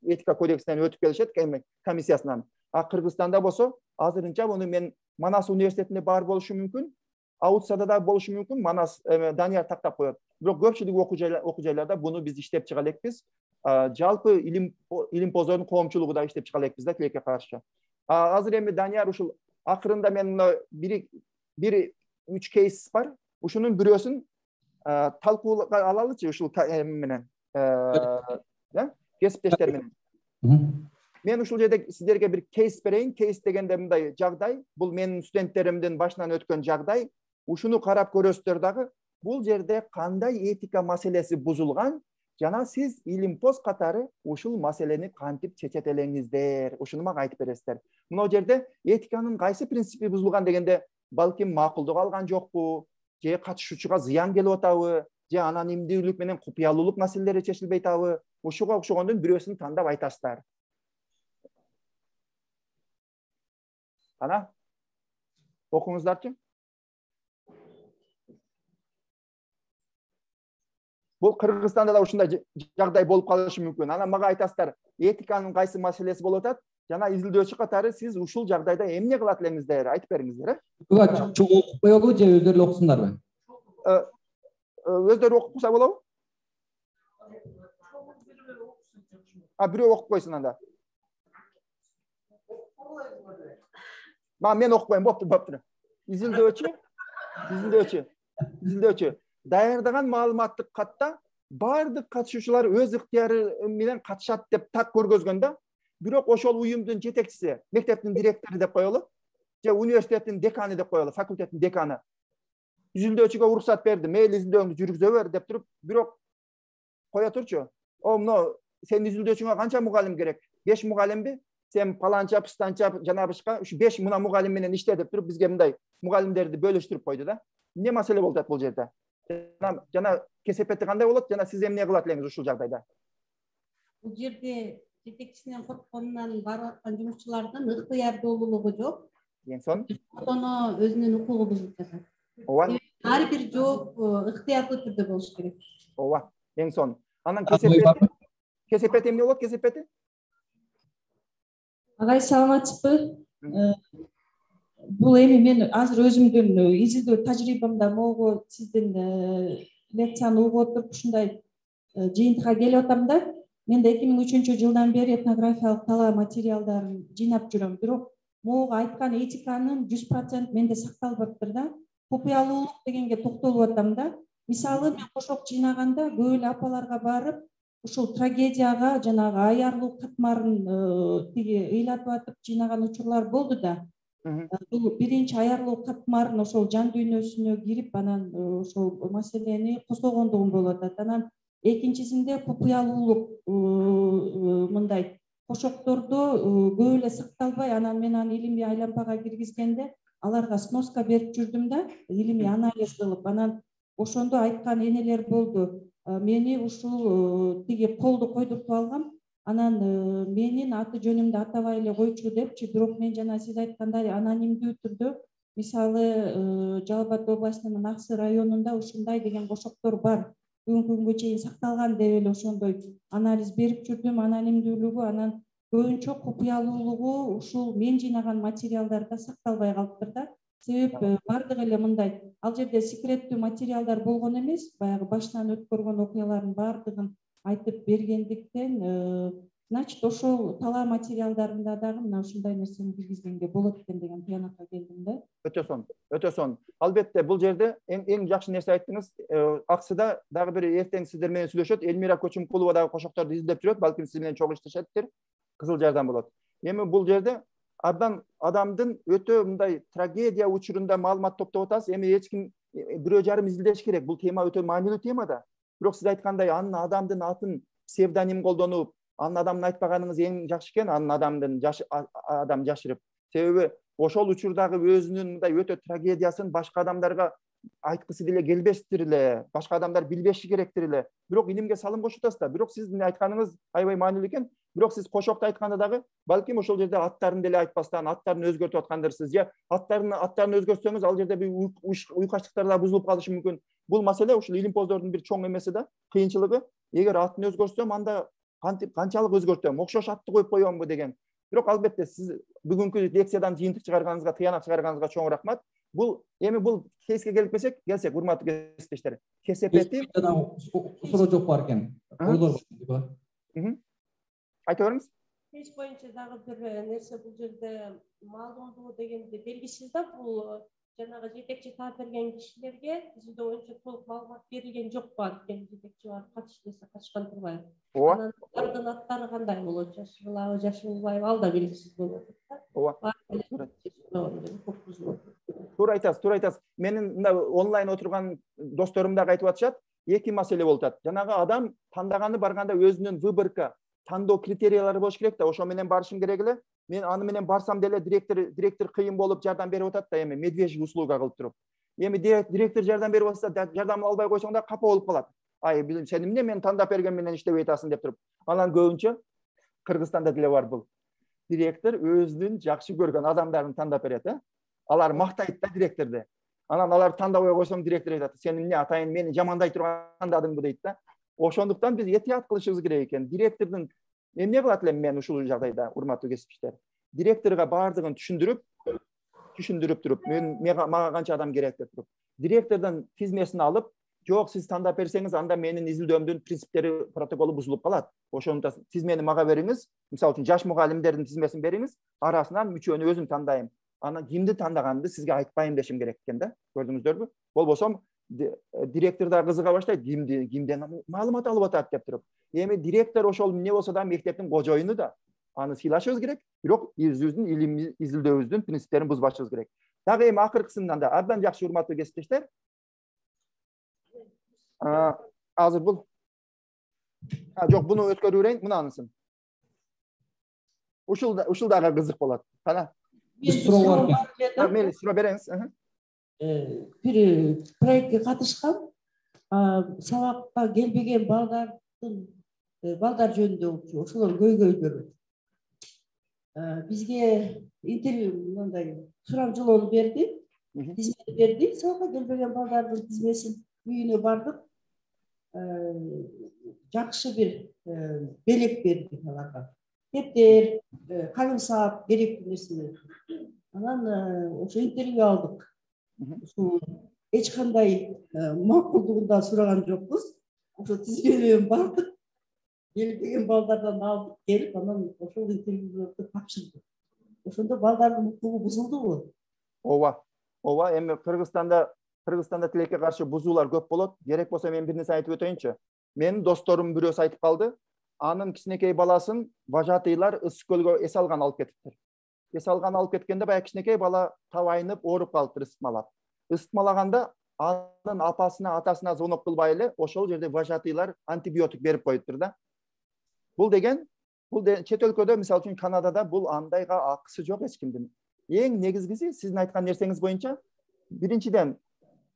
этика кодексинен өтүп келишет, комиссиясынан. Кыргызстанда болсо, азырынча буну мен Манас университетинде бар болушу мүмкүн, аутсада да болушу мүмкүн, Манас Данияр тактап коет. Бирок көпчүлүк окуу жайларда буну биз иштеп чыга элекпиз. Жалпы илимпоздордун коомчулугу да иштеп чыга элекпиз да, тилекке каршы. Азыр эми Данияр ушул акырында мен бир 3 кейс бар. Ушунун бирөөсүн талкууга алалычы ушул менен, кесиптештер менен. Мен ушул жерде сиздерге бир кейс берейин. Кейс дегенде мындай жагдай, бул менин студенттеримдин башынан өткөн жагдай. Ушуну карап көрөсүздөр дагы, бул жерде кандай этика маселеси бузулган, жана сиз илимпоз катары ушул маселени кантип чечет элеңиздер, ушуну мага айтып бересиздер. Мына жерде этиканын кайсы принципи бузулган дегенде, балким макулдук алган жокпу, же катышуучуга зыян келип атабы, же анонимдүүлүк менен купуялуулук маселелери чечилбей атабы, ушуга окшогондун бирөөсүн тандап айтасыздар. Ana, окуңуздарчы. Бул Кыргызстанда да ушундай жагдай болуп калышы мүмкүн. Анан мага айтасыздар, этиканын кайсы маселеси болуп атат? Жана изилдөөчү катары сиз ушул жагдайда эмне кылат элеңиздер? Айтып бериңиздер, окуп коелу же өздөрү окусундарбы? Өздөрү окуп койсо болобу? Бирөө окуп койсун анда. Мен окуп коеюн, болуптур. Изилдөөчү. Даярдаган маалыматтык катта бардык катышуучулар өз ыктыяры менен катышат деп так көргөзгөн да. Бирок ошол уюмдун жетекчиси, мектептин директору деп коелу, же университеттин деканы деп коелу, факультеттин деканы. Изилдөөчүгө уруксат берди, мейли изилдөөңдү жүргүзө бер деп туруп, бирок кое турчу. Мына сен изилдөөчүңө канча мугалим керек? 5 мугалимби? Сен паланча, пыстанча, жанабышка ушу 5 мына мугалим менен иште деп туруп бизге мындай мугалимдерди бөлүштүрүп койду да. Эмне маселе болуп атат бул жерде? Жана кесепети кандай болот? Жана сиз эмне кылат элеңиз ушул жагдайда? Бул жерде жетекчисинен коркконунан барып аткан жумушчулардын ыктыярдуулугу жок. Эң сон. Ошону өзүнүн укугу бузуп жатат. Ооба. Ар бир жооп ыктыярдуу түрдө болуш керек. Ооба. Эң сон. Анан кесепети эмне болот? Кесепети? Агай, саламатсызбы? Бул эми мен азыр өзүмдүн изилдөө тажрыйбамда могу сиздин лекцияны угуп отуруп ушундай жыйынтыкка келип атам да. Мен 2003 жылдан бери этнографиялык талаа материалдарын жыйнап жүрөм. Бирок могу айткан этиканын 100% менде сакталбаптыр да. Купуялуулук дегенге токтолуп атам да. Мисалы мен кошок жыйнаганда көп эле апаларга барып, ушул трагедияга жанагы аярлуу катмарын тиги ыйлатып атып жыйнаган учурлар болду да. Бул биринчи аярлуу катмарын ошол жан дүйнөсүнө кирип, анан ошол маселени козгогондугум болуп атат. Анан экинчисинде купуялуулук мындай кошокторду көп эле сакталбай, анан мен аны илимий айлампага киргизгенде аларга сноска берип жүрдүм да, илимий анализ кылып. Анан ошондо айткан энелер болду. Мени ушул тиги колду койдуртуп алгам. Анан менин аты жөнүмдү атабай эле койчу депчи, бирок мен жана сиз айткандай анонимдүү түрдө, мисалы Жалал Абад областынын Аксы районунда ушундай деген кошоктор бар. Бүгүнкү күнгө чейин сакталган деп эле ошондой анализ берип жүрдүм, анонимдүүлүгү. Анан көбүнчө купуялуулугу ушул мен жыйнаган материалдарда сакталбай калыптыр да. Себеп бардык эле мындай, ал жерде секреттүү материалдар болгон эмес, баягы башынан өткөргөн окуялардын бардыгын айтып бергендиктен, значит, ошол талаа материалдарында дагы мына ушундай нерсени киргизгенге болот экен деген тыянакка келдим да. Өтө сон. Албетте бул жерде эң жакшы нерсе айттыңыз. Аксыда дагы бир эртең сиздер менен сүйлөшөт. Элмира Көчүмкулова дагы кошокторду изилдеп жүрөт. Балким сиз менен чогуу иштешеттир. Кызыл Жардам болот. Эми бул жерде абдан адамдын өтө мындай трагедия учурунда маалымат топтоп атасыз. Эми эч ким бирөө жарым изилдеш керек. Бул тема өтө маанилүү тема да. Бирок сиз айткандай анын адамдын атын псевдоним колдонуп, анын адамын айтпаганыңыз эң жакшы экен, анын адамдын адам жашырып. Себеби ошол учурдагы өзүнүн мындай өтө трагедиясын башка адамдарга айткысы деле келбестир эле, башка адамдар билбеши керектир эле. Бирок илимге салым кошуп атасыз да. Бирок сиздин айтканыңыз аябай маанилүү экен. Бирок сиз кошокто айтканда дагы балким ошол жерде аттарын деле айтпастан, аттарын өзгөртүп аткандырсыз. Же аттарын өзгөртсөңүз ал жерде бир уйкачтыктар да бузулуп калышы мүмкүн. Бул маселе ушул илимпоздордун бир чоң эмеси да, кыйынчылыгы. Эгер атын өзгөртсөм, анда канчалык өзгөртөм, окшош атты коюп коембу деген. Бирок албетте сиз бүгүнкү лекциядан жыйынтык чыгарганыңызга, тыянак чыгарганыңызга чоң рахмат. Бул кейске келсек, урматтуу кесиптештер. Кесепети суроо жок бар экен. Ойлор бар. Айта бериңиз. Кейс боюнча дагы бир нерсе, бул жерде маалымдуу дегенде белгисиз да, бул жанагы жетекчи таап берген кишилерге изилдөө боюнча толук маалымат берилген жок бар экен. Жетекчи барып катыш десе катышкан турбайбы? Ооба. Алардын аттары кандай болот? Жашырылабы, жашырылбайбы? Ал да белгисиз болуп атат да. Ооба. Туура айтасыз. Менин мында онлайн отурган досторум дагы айтып атышат. Эки маселе болуп атат. Жанагы адам тандаганы барганда өзүнүн выборка, тандоо критериялары болуш керек да, ошо менен барышым керек эле. Мен аны менен барсам деле директор кыйын болуп жардам берип атат да, эми медвежий услуга кылып туруп. Эми директор жардам берип атса, жардам албай койсоң да капа болуп калат. Ай, сен эмне мен тандап берген менен иштебей атасың деп туруп. Анан көбүнчө Кыргызстанда деле бар бул. Директор өзүнүн жакшы көргөн адамдарын тандап берет, Алар мактайт да директорду. Анан алар тандабай койсоң, директор айтат: "Сен эмне атайын мени жамандай тургандадыңбы" дейт да. Ошондуктан биз этият кылышыбыз керек экен. Директордун эмне кылат элем мен ушул жагдайда, урматтуу кесиптештер? Директорго бардыгын түшүндүрүп туруп, мага канча адам керек деп туруп, директордун тизмесин алып, Жок, сиз тандап берсеңиз, анда менин изилдөөмдүн принциптери, протоколу бузулуп калат. Ошондо сиз мени мага бериңиз, мисалы үчүн жаш мугалимдердин тизмесин бериңиз, арасынан үчөөнү өзүм тандайм. Анан кимди тандаганымды сизге айтпайм дешим керек экен да. Көрдүңүздөрбү? Болбосо директор да кызыга баштайт, кимден маалымат алып атат деп туруп. Эми директор ошол эмне болсо да мектептин кожоюну да. Аны сыйлашыбыз керек, бирок өзүбүздүн илим изилдөөбүздүн принциптерин бузбашыбыз керек. Дагы эми акыркысынан да абдан жакшы урматтуу кесиптештер. Азыр бул. Жок, буну өткөрүп берейин, мынанысın. Ушул дагы кызык болот. Кана. Суроо бар экен. Мели суроо береңиз. Бир проектке катышкан, сабакка келбеген балдар жөнүндө ошолор көйгөйлөр. Бизге интервью мындай сурап жолоону берди, тизмени берди, сабакка келбеген балдардын тизмесин үйүнө бардык. Жакшы бир белек берди аларга. Дептер, калем саап, керектүү нерселер. Анан ошо интервью алдык. Эч кандай макулдугун да сураган жокпуз. Ошо тизмени бардык. Келбеген балдардан алдык келип, анан ошол интервьюлөрдү тапшырдык. Ошондо балдардын укугу бузулдубу? Ооба, эми Кыргызстанда тилекке каршы бузуулар көп болот. Керек болсо мен бир нерсе айтып өтөйүнчү. Менин досторум бирөөсү айтып калды. Анын кичинекей баласын вожатыйлар ысык көлгө эс алган алып кетиптир. Эс алган алып кеткенде баягы кичинекей бала табайынып, ооруп калыптыр ысытмалап. Ысытмалаганда анын апасына, атасына звонок кылбай эле ошол жерде вожатыйлар антибиотик берип коюптур да. Бул деген чет өлкөдө, мисалы үчүн Канадада бул андайга акысы жок эч кимдин. Эң негизгиси сиздин айткан нерсеңиз боюнча, биринчиден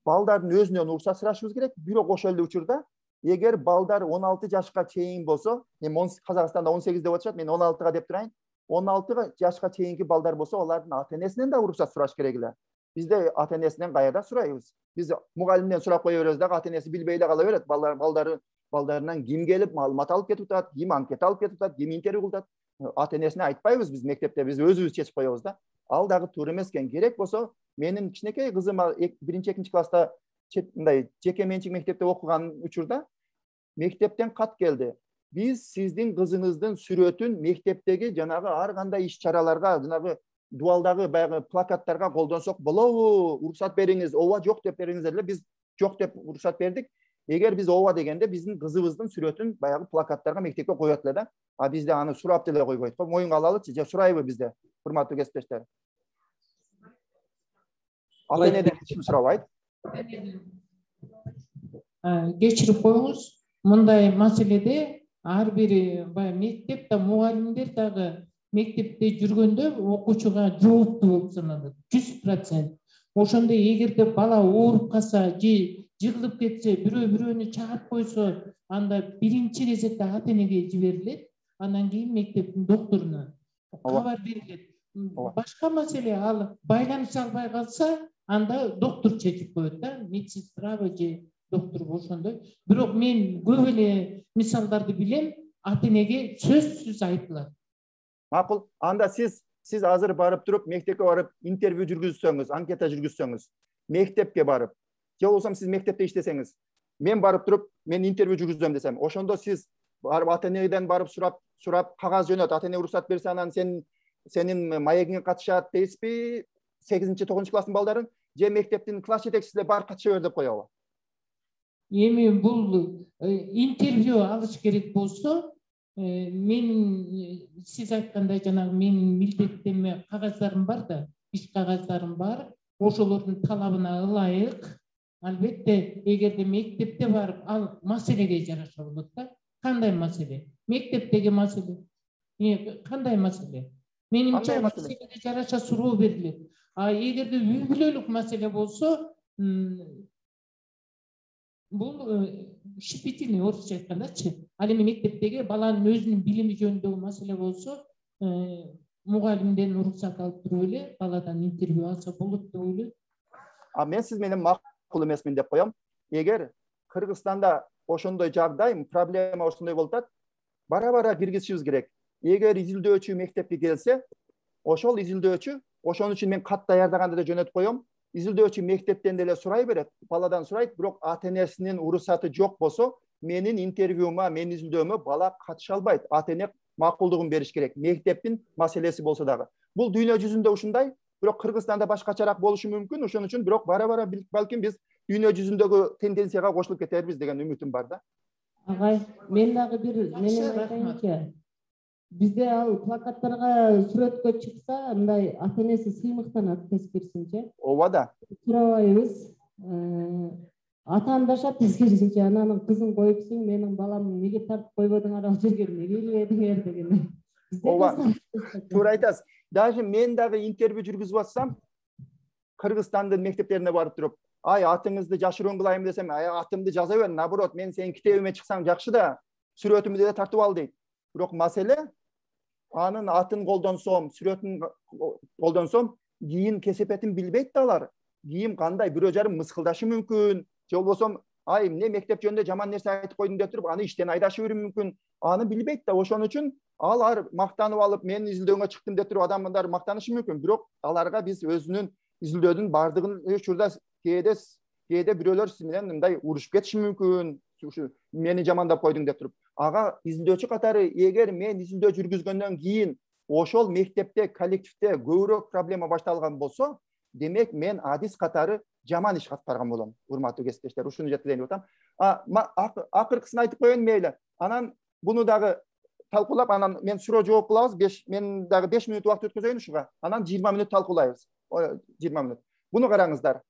балдардын өзүнөн уруксат сурашыбыз керек. Бирок ошол эле учурда эгер балдар 16 жашка чейин болсо, Казакстанда 18 деп атышат, мен 16га деп турайын. 16 жашка чейинки балдар болсо, алардын ата-энесинен да уруксат сураш керек эле. Бизде ата-энесинен каяда сурайбыз? Биз мугалимден сурап кое беребиз дагы, ата-энеси билбей эле кала берет. Балдарынан ким келип маалымат алып кетип атат, ким анкета алып кетип атат, ким интервью кылып атат. Ата-энесине айтпайбыз биз мектепте, биз өзүбүз чечип коебуз да. Ал дагы туура эмес экен. Керек болсо, менин кичинекей кызым 1-2 класста мындай жеке менчик мектепте окуган учурда мектептен кат келди. Биз сиздин кызыңыздын сүрөтүн мектептеги жанагы ар кандай иш-чараларга, жанагы дуалдагы баягы плакаттарга колдонсок болобу? Уруксат бериңиз, ооба жок деп бериңиздер эле. Биз жок деп уруксат бердик. Эгер биз ооба дегенде биздин кызыбыздын сүрөтүн баягы плакаттарга мектепке коет эле да. А бизде аны сурап деле койбойт. Моюнга алалычы, же сурайбы бизде, урматтуу кесиптештер? Ата-энеден эч ким сурабайт. Кечирип коюңуз. Мындай маселеде ар бир мектепте мугалимдер дагы мектепте жүргөндө окуучуга жооптуу болуп саналат. 100%. Ошондо эгерде бала ооруп калса же жыгылып кетсе, бирөөнү чагып койсо, анда биринчи кезекте ата-энеге жиберилет, андан кийин мектептин докторуна кабар берилет. Башка маселе, ал байланыша албай калса, анда доктор чечип коет да, медсестрабы же доктор ошондой. Бирок мен көп эле мисалдарды билем, ата-энеге сөзсүз айтылат. Макул. Анда сиз азыр барып туруп мектепке барып интервью жүргүзсөңүз, анкета жүргүзсөңүз, мектепке барып, же болбосо сиз мектепте иштесеңиз, мен барып туруп, мен интервью жүргүзөм десем, ошондо сиз барып ата-энеден барып сурап кагаз жөнөт, ата-эне уруксат берсе, анан сенин маегиңе катышат дейсизби? 8-9 класстын балдарын, же мектептин класс жетекчисине бар катыша бер деп коебу? Эми бул интервью алыш керек болсо, мен сиз айткандай жанагы менин милдеттеме кагаздарым бар да, иш кагаздарым бар. Ошолордун талабына ылайык, албетте, эгерде мектепте барып, ал маселеге жараша болот да. Кандай маселе? Мектептеги маселе. Кандай маселе? Менимче маселеге жараша суроо берилет. А эгерде үй бүлөлүк маселе болсо, бул щепетильный, орусча айткандачы. Ал эми мектептеги баланын өзүнүн билими жөнүндөгү маселе болсо, мугалимден уруксат алып туруп эле баладан интервью алса болот деп ойлойм. Мен сиз менен макул эмесмин деп коем. Эгер Кыргызстанда ошондой жагдай, проблема ошондой болуп атат, бара-бара киргизишибиз керек. Эгер изилдөөчү мектепке келсе, ошол изилдөөчү, ошон үчүн мен кат даярдаганда да жөнөтүп коем. изилдөөчү мектептен деле сурай берет, баладан сурайт, бирок ата-энесинин уруксаты жок болсо, менин интервьюма, менин изилдөөмө бала катыша албайт. Ата-эне макулдугун бериш керек. Мектептин маселеси болсо дагы. Бул дүйнө жүзүндө ушундай, бирок Кыргызстанда башкачараак болушу мүмкүн. Ошон үчүн бирок бара-бара балким биз дүйнө жүзүндөгү тенденцияга кошулуп кетербиз деген үмүтүм бар да. Агай, мен дагы бир менен айтайынчы. Бизде ал плакаттарга сүрөткө чыкса, мындай ата-энеси сыймыктанат тескерисинче. Ооба да. Сурабайбыз. Атаандашат тескерисинче, ананын кызын коюпсуң, менин баламды неге тартып койбодуңар ал жерге, неге илбедиңер деген. Ооба. Туура айтасыз. Даже мен дагы интервью жүргүзүп атсам, Кыргызстандын мектептерине барып туруп, ай атыңызды жашыруун кылайм десем, ай атымды жаза бер, наоборот, мен сенин китебиме чыксаң жакшы да, сүрөтүмдү да тартып ал дейт. Бирок маселе анын атын колдонсом, сүрөтүн колдонсом, кийин кесепетин билбейт да алар. Кийин кандай бирөө жарым мыскылдашы мүмкүн, же болбосо ай эмне мектеп жөнүндө жаман нерсе айтып койдуң деп туруп, аны иштен айдашып берүү мүмкүн. Аны билбейт да. Ошон үчүн алар мактанып алып, мен изилдөөгө чыктым деп туруп адамдар мактанышы мүмкүн. Бирок аларга биз өзүнүн изилдөөдүн бардыгын учурда кээде бирөөлөр сиз менен мындай урушуп кетиши мүмкүн. Мени жамандап койдуң деп туруп. Ага изилдөөчү катары, эгер мен изилдөө жүргүзгөндөн кийин ошол мектепте, коллективде көбүрөөк проблема башталган болсо, демек мен адис катары жаман иш аткарган болом. Урматтуу кесиптештер, ушуну жеткизейин деп атам. Акыркысын айтып коеюн мейли. Анан буну дагы талкуулап, анан мен суроо жооп кылабыз. Мен дагы 5 мүнөт убакыт өткөзөйүн ушуга. Анан 20 мүнөт талкуулайбыз. 20 мүнөт. Буну караңыздар.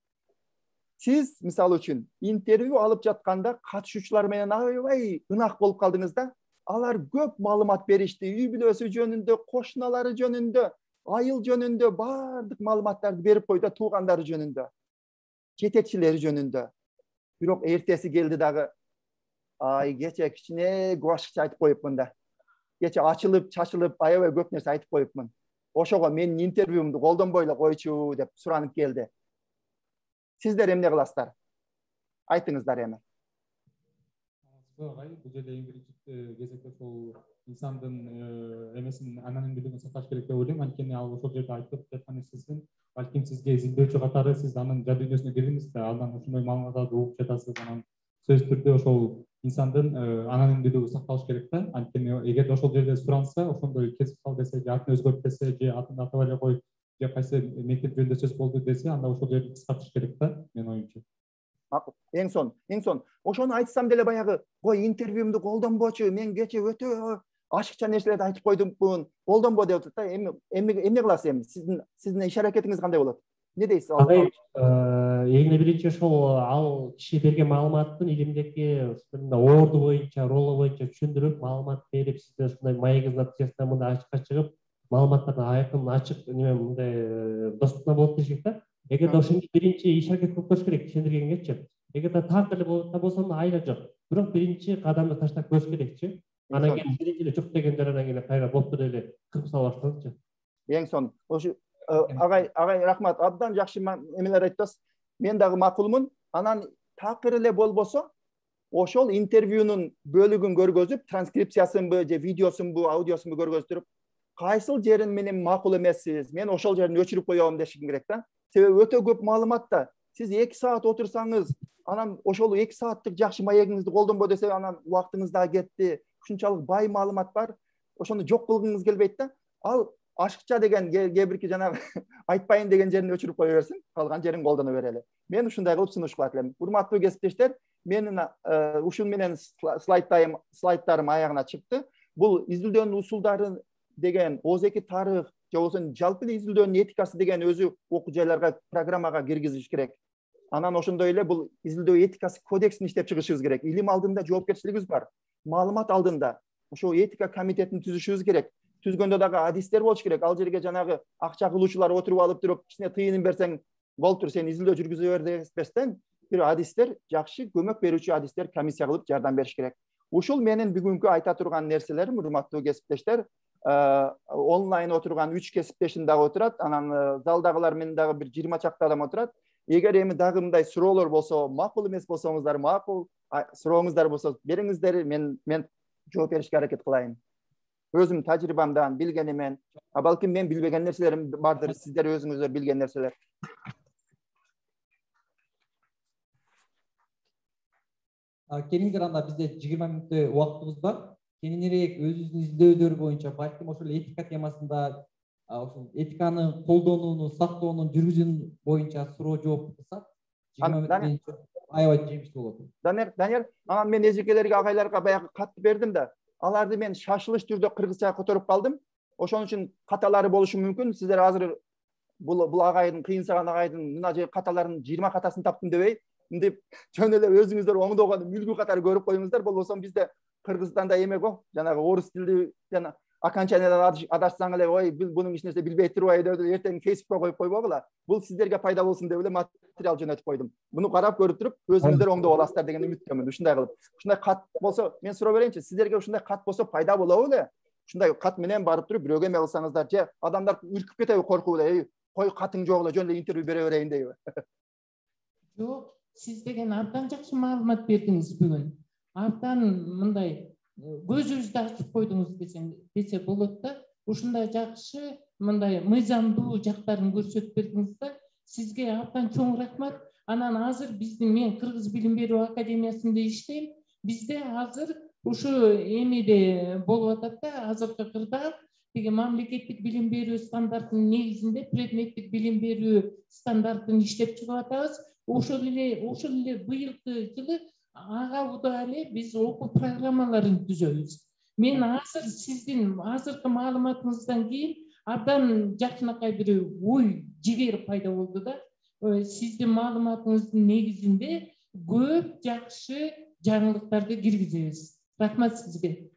Сиз мисалы үчүн интервью алып жатканда катышуучулар менен аябай ынак болуп калдыңыз да. Алар көп маалымат беришти. Үй бүлөсү жөнүндө, кошуналары жөнүндө, айыл жөнүндө баардык маалыматтарды берип койду, туугандары жөнүндө, жетекчилери жөнүндө. Бирок эртеси келди дагы, ай кече кичине гуашчы айтып коюпмун да. Кече ачылып, чачылып, аябай көп нерсе айтып коюпмун. Ошого менин интервьюмду колдонбой эле койчу деп суранып келди. Сиздер эмне кыласыздар? Айтыңыздар эми. Бул жерде эң биринчи кезекте ошол инсандын эмесин анонимдүүлүгүн сакташ керек деп ойлойм. Анткени ал ошол жерде айтып жаткан нерсесин балким сизге изилдөөчү катары сиз анын жад дүйнөсүнө кирдиңиз да, андан ошондой маалыматтарды угуп жатасыз. Анан сөзсүз түрдө ошол инсандын анонимдүүлүгү сакталыш керек да. Анткени эгерде ошол жерде суранса, ошондой кесип кал десе, же атын өзгөрт десе, же атын атабай эле кой, же кайсы мектеп жөнүндө сөз болду десе, анда ошол жерди кыскартыш керек да, менин оюмча. Эң сон. Ошону айтсам деле баягы, ой, интервьюмду колдонбочу, мен кече өтө ашыкча нерселерди айтып койдуммун, колдонбо деп атат да. Эмне кыласыз эми? Сиздин иш аракетиңиз кандай болот? Не дейсиз? Эң биринчи ошол ал киши берген маалыматтын илимдеги орду боюнча, ролу боюнча түшүндүрүп, маалымат берип, сизде ушундай маегиңиз натыйжасында мындай ачыкка чыгып, маалыматтарды айкын, ачык неме мындай доступна болот дешик да. Эгерде ошондо биринчи иш аракет кылып көрүш керек, ишендиргенгечи. Эгерде так эле болсо айла жок. Бирок биринчи кадамды таштап көрүш керекчи. Анан кийин биринчи эле жок деген жарандан кийин кайра болуптур эле кырып сала башталычы. Эң сон. Ошо агай рахмат, абдан жакшы эмелер айтасыз. Мен дагы макулмун. Анан такыр эле болбосо, ошол интервьюнун бөлүгүн көргөзүп, транскрипциясынбы же видеосунбу, аудиосунбу көргөзүп, кайсыл жерин менен макул эмессиз, мен ошол жерин өчүрүп коём дешим керек да. Себеби өтө көп маалымат да. Сиз 2 саат отурсаңыз, анан ошол 2 сааттык жакшы маегиңизди колдонбо десе, анан убактыңыз да кетти. Ушунчалык бай маалымат бар. Ошону жок кылгыңыз келбейт да. Ал ашыкча деген кээ-бирки жанагы айтпайын деген жерин өчүрүп кое берсин, калган жерин колдоно берели. Мен ушундай кылып сунуш кылат элем. Урматтуу кесиптештер, менин ушун менен слайдтарым аягына чыкты. Бул изилдөөнүн усулдары деген ооз-эки тарых, же болбосо жалпы изилдөөнүн этикасы деген өзү окуу жайларга, программага киргизиш керек. Анан ошондой эле бул изилдөө этикасы кодексин иштеп чыгышыбыз керек. Илим алдында жоопкерчилигибиз бар. Маалымат алдында ошо этика комитетин түзүшүбүз керек. Түзгөндө дагы адистер болуш керек. Ал жерге жанагы акча кылуучулар отуруп алып туруп, кичине тыйынын берсең, болуптур, сен изилдөө жүргүзө бер дебестен, бир адистер, жакшы көмөк берүүчү адистер комиссия кылып жардам бериш керек. Ушул менин бүгүнкү айта турган нерселерим, урматтуу кесиптештер. Онлайн отурган 3 кесиптешим дагы отурат. Анан залдагылар менен дагы бир 20 чакты адам отурат. Эгер эми дагы мындай суроолор болсо, макул эмес болсоңуздар, макул сурооңуздар болсо бериңиздер, мен жооп беришке аракет кылайын. Өзүм тажрыйбамдан билгенимен, балким мен билбеген нерселерим бардыр, сиздер өзүңүздөр билген нерселер. келиңиздер, анда бизде 20 мүнөттөй убактыбыз бар. Кененирээк өзүбүздүн изилдөөдөр боюнча балким ошол этика темасында, ошол этиканы колдонууну, сактоонун жүргүзүүнү боюнча суроо жооп кылсак, 20 мүнөт менимче аябай жемиштүү болот. Данияр, мен эжекелерге, агайларга баягы кат бердим да, аларды мен шашылыш түрдө кыргызчага которуп калдым. Ошон үчүн каталары болушу мүмкүн. Сиздер азыр бул агайдын, кыйынсаган агайдын мына же каталарын 20 катасын таптым дебей, мынтип жөн эле өзүңүздөр оңдогон мүлгү катары көрүп коюңуздар. Болбосо бизде Кыргызстанда эме го, жанагы орус тилди жана окончаниядан адашсаң эле, ой, бунун эч нерсе билбей турбайбы деп эртең Facebookка коюп койбогула. Бул сиздерге пайда болсун деп эле материал жөнөтүп койдум. Муну карап көрүп туруп, өзүңүздөр оңдоп аласыздар деген үмүттөмүн. Ушундай кылып, ушундай кат болсо, мен суроо берейинчи, сиздерге ушундай кат болсо пайда болобу эле? Ушундай кат менен барып туруп бирөөгө эме кылсаңыздар, же адамдар үркүп кетеби, коркуп эле, кой катың жок эле, жөн эле интервью бере берейин дейби? Жок, сиз деген абдан жакшы маалымат бердиңиз бүгүн. Абдан мындай көзүбүздү ачып койдуңуз десе болот да. Ушундай жакшы мындай мыйзамдуу жактарын көрсөтүп бердиңиз да. Сизге абдан чоң рахмат. Анан азыр биздин, мен Кыргыз билим берүү академиясында иштейм. Бизде азыр ушу эмеде болуп атат да, азыркы кырда тиги мамлекеттик билим берүү стандартынын негизинде предметтик билим берүү стандартын иштеп чыгып атабыз. Ошол эле быйылкы жылы ага удаа эле биз окуу программаларын түзөбүз. Мен азыр сиздин азыркы маалыматыңыздан кийин абдан жакшынакай бир ой жигер пайда болду да. Сиздин маалыматыңыздын негизинде көп жакшы жаңылыктарды киргизебиз. Рахмат сизге.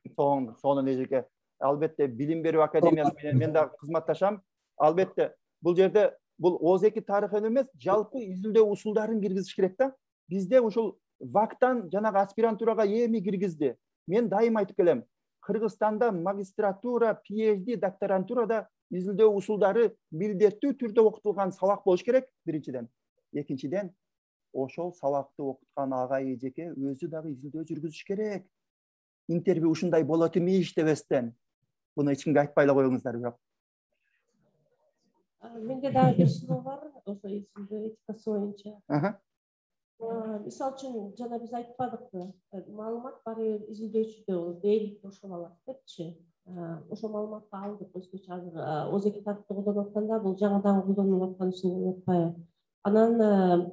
Сонун эжеке. Албетте билим берүү академиясы менен мен да кызматташам. Албетте бул жерде бул ОЗЭК тарыхын эмес, жалпы изилдөө усулдарын киргизиш керек да. Бизде ушул ВАКтан жанагы аспирантурага эми киргизди. Мен дайым айтып келем, Кыргызстанда магистратура, PhD, докторантурада изилдөө усулдары милдеттүү түрдө окутулган сабак болуш керек, биринчиден. Экинчиден, ошол сабакты окуткан агай эжеке өзү дагы изилдөө жүргүзүш керек. Интервью ушундай болот эмиш дебестен. Буну эч кимге айтпай эле коюңуздар, бирок. Менде дагы бир суроо бар, ошо изилдөө этикасы боюнча. Мисалы үчүн жана биз айтпадыкпы, маалымат баары изилдөөчүдө дээрлик ошол алат депчи. Ошол маалыматты алдык өзгөчө азыр ОЗЭК тарыхты колдонуп атканда бул жаңыдан колдонулуп атканын унутпайлы. Анан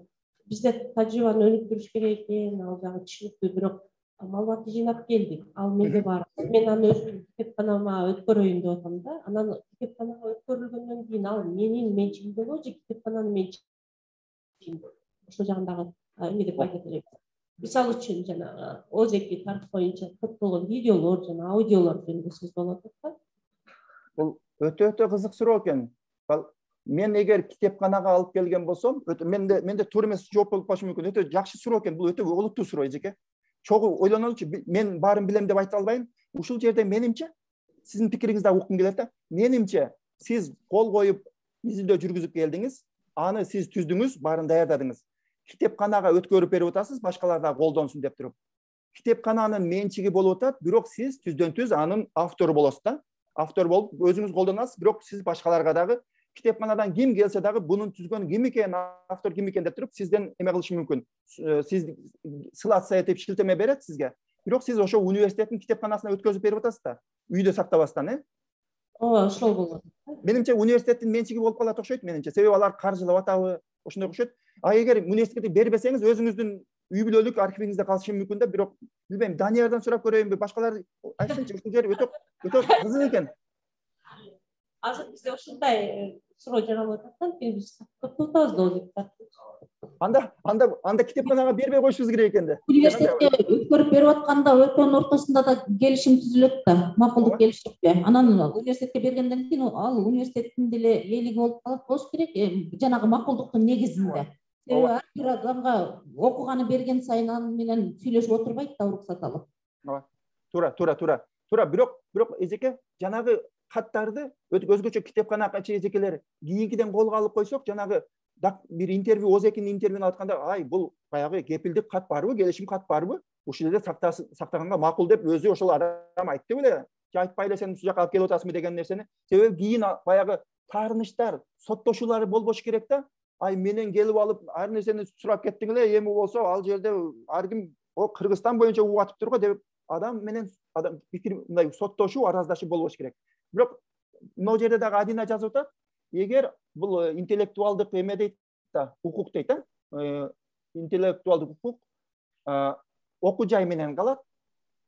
бизде тажрыйбаны өнүктүрүш керек экен, ал жагы түшүнүктүү, бирок маалыматты жыйнап келдик. Ал менде бар. Мен аны өзүм китепканама өткөрөйүн деп атам да. Анан китепканага өткөрүлгөндөн кийин ал менин менчигимдеби же китепкананын менчигинде? Ошол жагындагы эме деп айта элек. Мисалы үчүн жанагы ОЗЭК тарых боюнча топтолгон видеолор жана аудиолор жөнүндө сөз болуп атат да. Бул өтө кызык суроо экен. Мен эгер китепканага алып келген болсом, менде туура эмес жооп болуп калышы мүмкүн. Өтө жакшы суроо экен. Бул өтө олуттуу суроо эжеке. Чогуу ойлонолучу. Мен баарын билем деп айта албайм. Ушул жерде менимче, сиздин пикириңизди уккум келет да. Менимче, сиз кол коюп изилдөө жүргүзүп келдиңиз, аны сиз түздүңүз, баарын даярдадыңыз. Китепканага өткөрүп берип атасыз, башкалар да колдонсун деп туруп. Китепкананын менчиги болуп атат, бирок сиз түздөн-түз анын автору болосуз да. Автор болуп өзүңүз колдонасыз, бирок сиз башкаларга дагы китепканадан ким келсе дагы бунун түзгөн ким экен, автор ким экен деп туруп сизден эме кылышы мүмкүн. Сиз ссылаться этип шилтеме берет сизге. Бирок сиз ошо университеттин китепканасына өткөзүп берип атасыз да. Үйдө сактабастан, Ооба, ошол болот. Менимче университеттин менчиги болуп калат окшойт менимче. Себеби алар каржылап атабы, ошондой окшойт. Эгер университетке бербесеңиз, өзүңүздүн үй бүлөлүк архивиңизде калышы мүмкүн да, бирок билбейм, Даниярдан сурап көрөйүнбү, башкалар айтсынчы, ушул жер өтө кызык экен. Азыр бизде ушундай суроо жаралып атат, биз топтоп атабыз да. Анда китепканага бербей коюшубуз керек экен да. Университетке өткөрүп берип атканда экөөнүн ортосунда да келишим түзүлөт да, макулдук келишипти. Анан университетке бергенден кийин ал университеттин деле ээлиги болуп калат болуш керек, жанагы макулдуктун негизинде. Себеби ар бир адамга окуганы берген сайын аны менен сүйлөшүп отурбайт да, уруксат алып. Туура, бирок эжеке, жанагы каттарды өзгөчө китепканачы эжекелер кийинкиден колго алып койсок, жанагы бир интервью, ОЗЭКтин интервьюн атканда, ай, бул баягы кепилдик кат барбы, келишим кат барбы? Ушул жерде сактаганга макул деп өзү ошол адам айтты беле. Же айтпай эле сен ушул жака алып келип атасыңбы деген нерсени. Себеби кийин баягы таарынычтар, соттошуулары болбош керек да. Ай, менен келип алып ар нерсени сурап кеттиң эле, эми болсо ал жерде ар ким о Кыргызстан боюнча угатып тур го деп адам менен адам пикир мындай соттошуу, араздашуу болбош керек. Бирок мына жерде дагы Адина жазып атат, эгер бул интеллектуалдык эме дейт да, укук дейт да, интеллектуалдык укук окуу жай менен калат,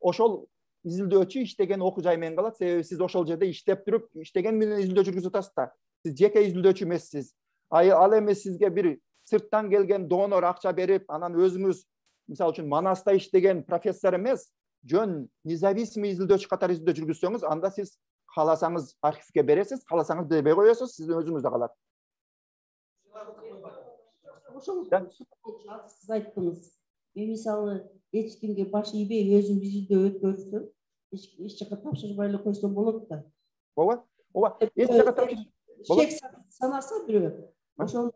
ошол изилдөөчү иштеген окуу жай менен калат, себеби сиз ошол жерде иштеп туруп иштеген менен изилдөө жүргүзүп атасыз да. Сиз жеке изилдөөчү эмессиз. Ал эми сизге бир сырттан келген донор акча берип, анан өзүңүз мисалы үчүн Манаста иштеген профессор эмес, жөн независимый изилдөөчү катары изилдөө жүргүзсөңүз, анда сиз кааласаңыз архивге бересиз, кааласаңыз дебей коесуз, сиздин өзүңүздө калат. Ошол сиз айттыңыз. Мен мисалы эч кимге баш ийбей өзүм изилдөө өткөрсөм, эч жака тапшырбай эле койсом болот да. Ооба, ооба. Эч жака тапшырбай. Шек санаса бирөө, ошону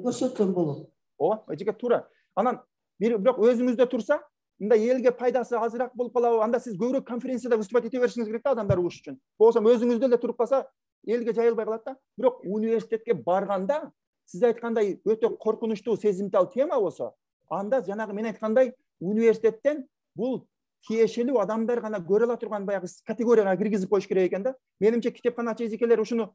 көрсөтсөм болот. Ооба, эчеке туура. Анан бирок өзүңүздө турса, мындай элге пайдасы азыраак болуп калабы, анда сиз көбүрөөк конференцияда выступать ете беришиңиз керек да адамдар угуш үчүн. Болбосо өзүңүздө эле туруп калса, элге жайылбай калат да. Бирок университетке барганда, сиз айткандай өтө коркунучтуу, сезимтал тема болсо, анда жанагы мен айткандай университеттен бул тиешелүү адамдар гана көрө ала турган баягы категорияга киргизип коюш керек экен да. Менимче китепканачы эжекелер ушуну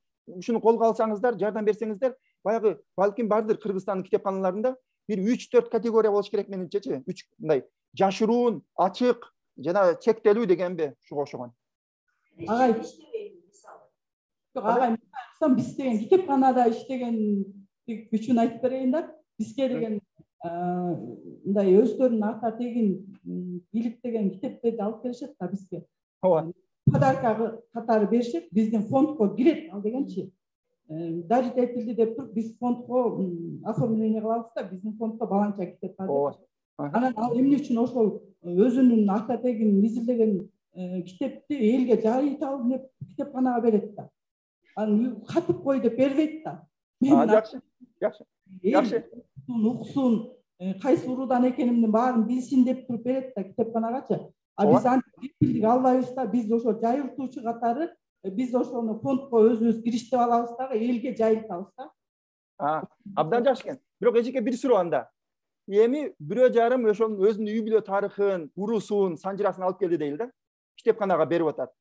колго алсаңыздар, жардам берсеңиздер, баягы балким бардыр Кыргызстандын китепканаларында бир 3-4 категория болуш керек менимчечи. 3 мындай жашыруун, ачык жана чектелүү дегенби ушуга окшогон. Агай, агай, биз деген китепканада иштеген үчүн айтып берейин да. Бизге деген мындай өздөрүнүн ата тегин иликтеген китептерди алып келишет да бизге. Ооба. Подарка катары беришет, биздин фондко кирет ал дегенчи. Дарить этилди деп туруп, биз фондко оформление кылабыз да, биздин фондко баланча китеп бар. Ооба. Анан ал эмне үчүн ошол өзүнүн ата тегин изилдеген китепти элге жайытабы деп китепканага берет да. Анан катып кой деп бербейт да. Жакшы, жакшы. Жакшы. Уксун, кайсы уруудан экенимдин баарын билсин деп туруп берет да китепканагачы. А биз антип албайбыз да, биз ошо жайылтуучу катары биз ошону фондко өзүбүз кириштип алабыз дагы элге жайылтабыз да. Абдан жакшы экен. Бирок эжеке бир суроо анда. Эми бирөө жарым ошонун өзүнүн үй бүлө тарыхын, уруусун, санжырасын алып келди дейли да. Китепканага берип атат.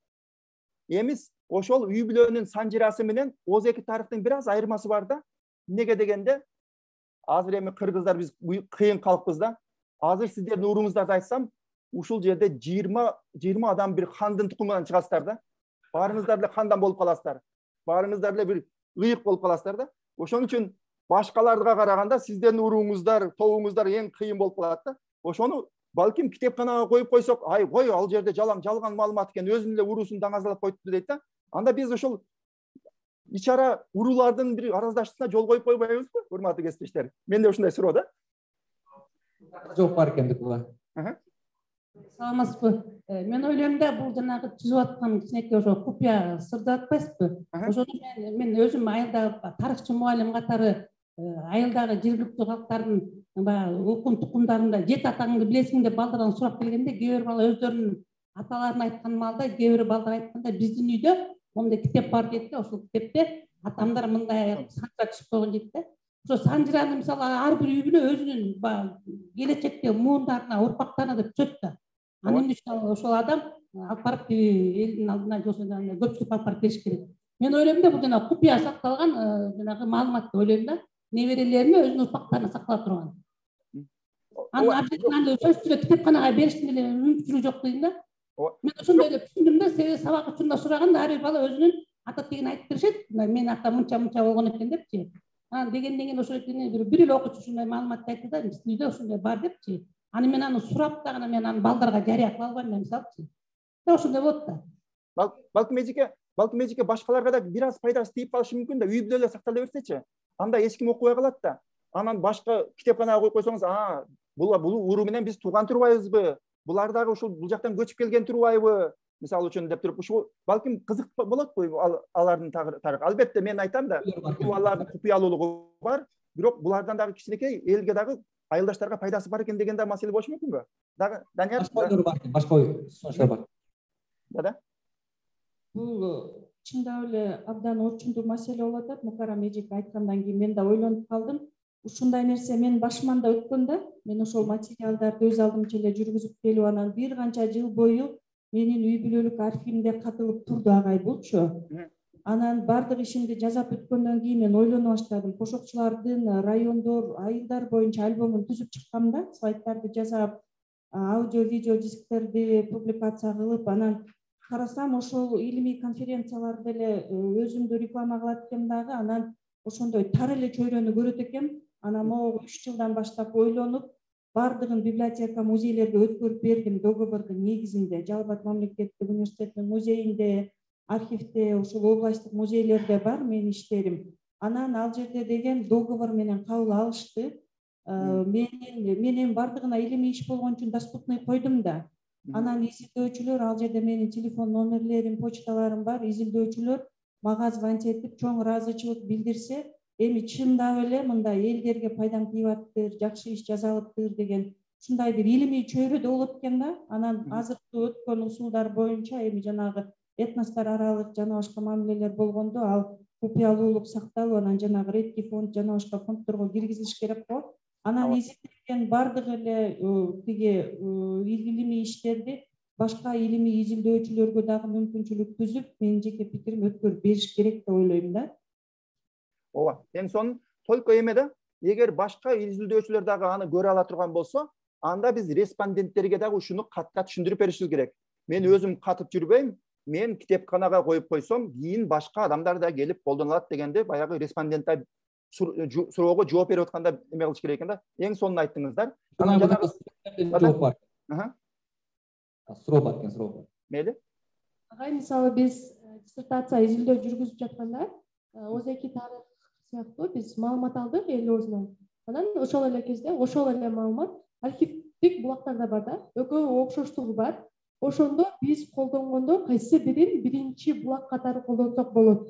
Эми ошол үй бүлөнүн санжырасы менен оз эки тарыхтын бир аз айырмасы бар да. Эмнеге дегенде, азыр эми кыргыздар биз кыйын калкпыз да. Азыр сиздердин урууңуздарды айтсам, ушул жерде 20 адам бир хандын тукумунан чыгасыздар да. Баарыңыздар эле хандан болуп каласыздар. Баарыңыздар эле бир ыйык болуп каласыздар да. Ошон үчүн башкаларга караганда сиздердин урууңуздар, тобуңуздар эң кыйын болуп калат да. Ошону балким китепканага коюп койсок, ай кой, ал жерде жалган маалымат экен, өзүнүн эле уруусун даңазалап коюпту дейт да. Анда биз ошол ичара уруулардын бир араздашуусуна жол коюп койбойбузбу, урматтуу кесиптештер? Менде ушундай суроо да. Жооп бар экендик буга. Саламатсызбы? Мен ойлойм да, бул жанагы түзүп аткан кичинекей ошо купуя сырды атпайсызбы? Ошону мен өзүм айылдагы тарыхчы мугалим катары айылдагы жергиликтүү калктардын баягы укум тукумдарында жет атаңды билесиң деп балдардан сурап келгенде, кээ бир бала өздөрүнүн аталарын айткан маалда, кээ бир балдар айтканда биздин үйдө мондай китеп бар дейт да, ошол китепте атамдар мындай санжыра түзүп койгон дейт да. Ошо санжыраны мисалы ар бир үй бүлө өзүнүн келечекте муундарына, урпактарына деп түзөт да. Анын үчүн ошол адам алып барып элдин алдына көпчүлүккө алып барып бериш керек. Мен ойлойм да, бул жана купуя сакталган жанагы маалымат деп ойлойм да. Неберелерине өзүнүн урпактарына сактала турган. Анын абдетинде сөзсүз эле китепканага бериштин эле мүмкүнчүлүгү жок дейм да. Мен ошондой эле түшүндүм да, себеби сабак учурунда сураганда ар бир бала өзүнүн ата тегин айтып беришет. Менин атам мынча болгон экен депчи. Анан дегенден кийин ошол бир эле окуучу ушундай маалыматты айтты да, биздин үйдө ушундай бар депчи. Аны мен аны сурап дагы мен аны балдарга жарыя кыла албайм да, мисалчы. Ошондой болот да. Балким эжеке башкаларга да бир аз пайдасы тийип калышы мүмкүн да, үй бүлөлөр сактала берсечи. Анда эч ким окубай калат да. Анан башка китепканага коюп койсоңуз, бул уруу менен биз тууган турбайбызбы? Булар дагы ушул бул жактан көчүп келген турбайбы? Мисалы үчүн деп туруп, ушул балким кызык болотпу алардын тарыхы. Албетте мен айтам да, алардын купуялуулугу бар, бирок булардан дагы кичинекей элге дагы айылдаштарга пайдасы бар экен деген да маселе болушу мүмкүнбү? Дагы Данияр Башка ой сунуштар бар. Да. Бул чындап эле абдан орчундуу маселе болуп атат. Мукарам эжеке айткандан кийин мен да ойлонуп калдым. ушундай нерсе менин башыман да өткөн да. Мен ошол материалдарды өз алдымча эле жүргүзүп келип анан бир канча жыл бою менин үй бүлөлүк архивимде катылып турду агай булчу. Анан бардык ишимди жасап бүткөндөн кийин мен ойлоно баштадым. Кошокчулардын райондор, айылдар боюнча альбомун түзүп чыккам да, слайддарды жасап, аудио, видео дисктерди публикация кылып, анан карасам ошол илимий конференцияларды эле өзүмдү реклама кылат экем дагы, анан ошондой тар эле чөйрөнү көрөт экем. Анан могу 3 жылдан баштап ойлонуп, бардыгын библиотека, музейлерге өткөрүп бердим договордун негизинде. Жалал Абад мамлекеттик университетинин музейинде, архивде, ошол областтык музейлерде бар менин иштерим. Анан ал жерде деген договор менен кабыл алышты. Менин бардыгына илимий иш болгон үчүн доступный койдум да. Анан изилдөөчүлөр, ал жерде менин телефон номерлерим, почталарым бар. Изилдөөчүлөр мага звонить этип, чоң ыраазычылык билдирсе, эми чындап эле мындай элдерге пайдам тийип атыптыр, жакшы иш жасалыптыр деген ушундай бир илимий чөйрөдө болот экен да. Анан азыркы өткөн усулдар боюнча эми жанагы этностор аралык жана башка мамилелер болгондо ал купуялуулук сакталып, анан жанагы редки фонд жана башка фонддорго киргизилиш керек го. Анан изилдеген бардык эле тиги илимий иштерди башка илимий изилдөөчүлөргө дагы мүмкүнчүлүк түзүп, менин жеке пикирим өткөрүп бериш керек деп ойлойм да. Ооба, эми сонун только эме да, эгер башка изилдөөчүлөр дагы аны көрө ала турган болсо, анда биз респонденттерге дагы ушуну кат-кат түшүндүрүп беришибиз керек. Мен өзүм катып жүрбөйм, мен китепканага коюп койсом, кийин башка адамдар да келип колдоно алат дегенде баягы респонденттер суроого жооп берип атканда эме кылыш керек экен да. Эң сонун айттыңыздар. Анан жанагы жооп бар. Суроо бар экен, суроо бар. Мейли. Агай, мисалы биз диссертация изилдөө жүргүзүп жатканда, ОЗЭКи тарых сыяктуу биз маалымат алдык эл өзүнөн. Анан ошол эле кезде ошол эле маалымат архивдик булактарда бар да, экөө окшоштугу бар. Ошондо биз колдонгондо кайсы бирин биринчи булак катары колдонсок болот?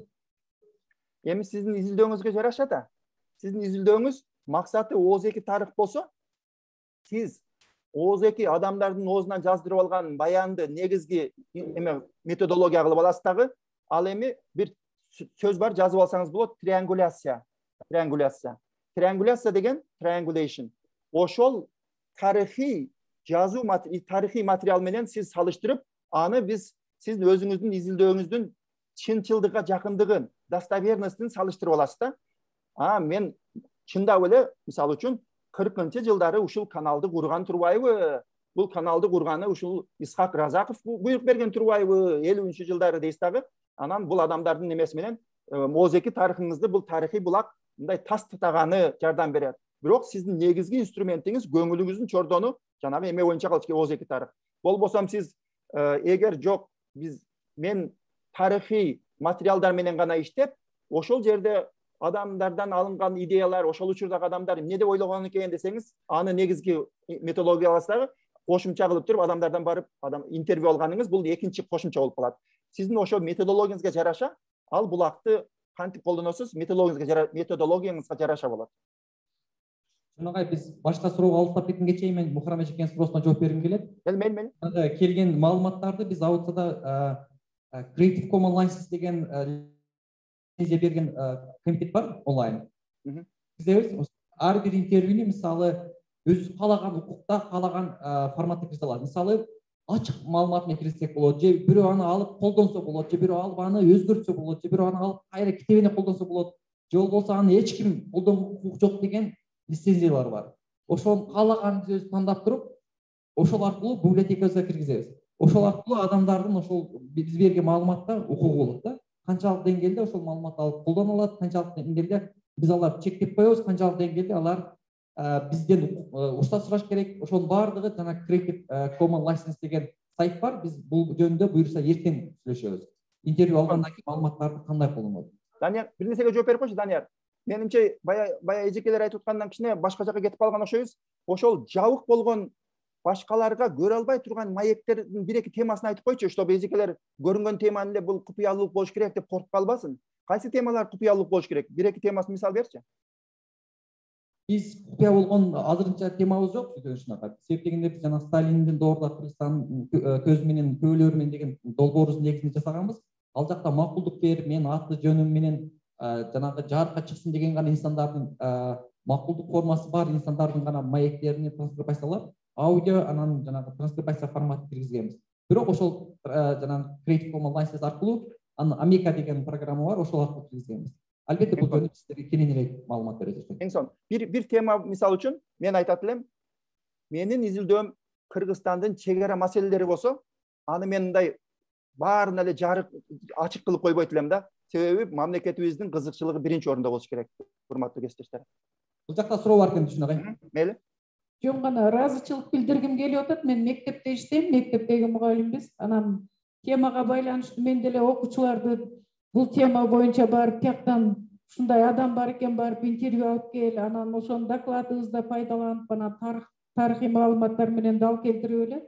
Эми сиздин изилдөөңүзгө жараша да. Сиздин изилдөөңүз максаты ОЗЭКи тарых болсо, сиз ОЗЭКи адамдардын оозунан жаздырып алган баянды негизги эме методология кылып аласыз дагы. Ал эми бир сөз бар, жазып алсаңыз болот, триангуляция. Триангуляция деген triangulation. Ошол тарыхый жазуу тарыхый материал менен сиз салыштырып, аны биз сиздин өзүңүздүн изилдөөңүздүн чынчылдыкка жакындыгын, достоверностун салыштырып аласыз да. Мен чындап эле, мисалы үчүн 40-жылдары ушул каналды курган турбайбы? Бул каналды курганы ушул Исхак Разаков буйрук берген турбайбы? 50-жылдары дейсиз дагы. Анан бул адамдардын эмеси менен ОЗЭКи тарыхыңызды бул тарыхый булак мындай тас татаганы жардам берет. Бирок сиздин негизги инструментиңиз көңүлүңүздүн чордону жанагы эме боюнча кылыш керек, ОЗЭКи тарых. Болбосом сиз эгер жок мен тарыхый материалдар менен гана иштеп, ошол жерде адамдардан алынган идеялар, ошол учурдагы адамдар эмне деп ойлогон экен десеңиз, аны негизги методологияласыздар, кошумча кылып туруп адамдардан барып интервью алганыңыз бул экинчи кошумча болуп калат. Сиздин ошо методологияңызга жараша, ал булакты кантип колдоносуз, методологияңызга жараша болот. Жонагай, биз башка суроого алыстап кеткенге чейин мен Мухрам эжекенин суроосуна жооп бергим келет. Мейли. Келген маалыматтарды биз аудиода Creative Commons License деген лицензия берген комитет бар онлайн. Биз ар бир интервьюну мисалы өз каалаган укукта, каалаган форматта киргизе алат. Мисалы ачык маалымат менен киргизсек болот, же бирөө аны алып колдонсо болот, же бирөө алып аны өзгөртсө болот, же бирөө аны алып кайра китебине колдонсо болот, же болбосо аны эч ким колдонго укугу жок деген лицензиялар бар. Ошол каалаганды өзү тандап туруп, ошол аркылуу библиотекабызга киргизебиз. Ошол аркылуу адамдардын ошол биз берген маалыматта укугу болот да. Канчалык деңгээлде ошол маалыматты алып колдоно алат, канчалык деңгээлде биз аларды чектеп коебуз, канчалык деңгээлде алар бизден уруксат сураш керек. Ошонун баардыгы жана Creative Commons License деген сайт бар. Биз бул жөнүндө буюрса эртең сүйлөшөбүз. Интервью алгандан кийин маалыматтарды кандай колдонот? Данияр, бир нерсеге жооп берип койчу, Данияр. Менимче бая эжекелер айтып аткандан кичине башка жака кетип калган окшойбуз. Ошол жабык болгон башкаларга көрө албай турган маектердин бир-эки темасын айтып койчу, чтобы эжекелер көрүнгөн теманы эле бул купуялуулук болуш керек деп коркуп калбасын. Кайсы темалар купуялуулук болуш керек? Бир-эки темасын мисал берчи. Биз купуя болгон азырынча темабыз жок, ушунакай. Себеп дегенде биз жана Сталиндин доорда Кыргызстан көзү менен көөлөрү менен деген долбоорубуздун негизинде жасаганбыз. Ал жакта макулдук берип, мен аты жөнүм менен жанагы жарыкка чыксын деген гана инсандардын макулдук формасы бар инсандардын гана маектерине транскрибациялап аудио анан жанагы транскрибация форматын киргизгенбиз. Бирок ошол жанагы Creative Commons license аркылуу Amica деген программа бар, ошол аркылуу киргизгенбиз. Албетте бул жөнүндө сиздерге кененирээк маалымат беребиз. Эң сонун бир тема мисалы үчүн мен айтат элем, менин изилдөөм Кыргызстандын чек ара маселелери болсо, аны мен мындай баарын эле жарык ачык кылып койбойт элем да. Себеби мамлекетибиздин кызыкчылыгы биринчи орунда болуш керек, урматтуу кесиптештер. Бул жакта суроо бар экен түшүнөк. Мейли. Жөн гана ыраазычылык билдиргим келип атат. Мен мектепте иштейм, мектептеги мугалимбиз. Анан темага байланыштуу мен деле окуучуларды бул тема боюнча барып тияктан ушундай адам бар экен, барып интервью алып кел, анан ошонун докладыбызда пайдаланып, анан тарыхый маалыматтар менен дал келтирип эле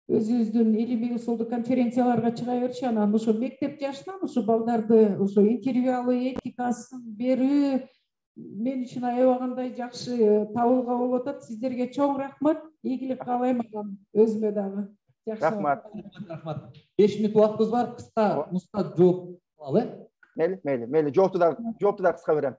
өзүбүздүн илимий усулдуу конференцияларга чыга бериши, анан ошо мектеп жашынан ушу балдарды ошо интервью алуу этикасын берүү мен үчүн аябагандай жакшы табылга болуп атат. Сиздерге чоң рахмат, ийгилик каалайм анан өзүмө дагы. Рахмат. 5 мүнөт убактыбыз бар, кыска нуска жооп алалы. Мейли, жоопту да кыска берем.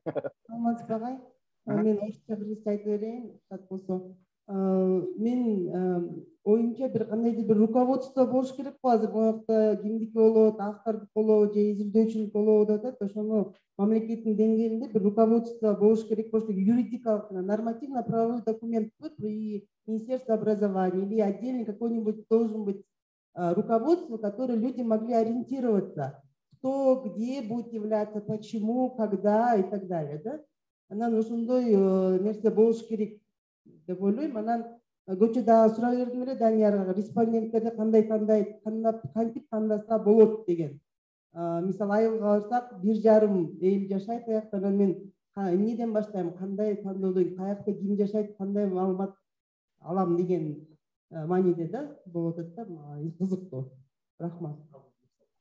Саламатсызбы агай? Мен орусча кыргызча айтып берейин, так болсо. Мен оюмча бир кандайдыр бир руководство болуш керек го. Азыр буякта кимдики болобу, автордук болобу, же изилдөөчүнүк болобу деп атат. Ошону мамлекеттин деңгээлинде бир руководство болуш керек болуш керек. Юридикалык, нормативно-правовой документ при Министерстве образования или отдельный какой-нибудь должен быть руководство, которое люди могли ориентироваться. Кто, где будет являться, почему, когда и так далее, да? Анан ошондой нерсе болуш керек деп ойлойм. Анан көчөдө сурап бердим эле Даниярга, респонденттерди кантип тандаса болот деген. Мисалы айылга барсак 1,5 эл жашайт аякта. Анан мен эмнеден баштайм, кандай тандоодон, каякта ким жашайт, кандай маалымат алам деген мааниде да болуп атат да, кызыктуу. Рахмат.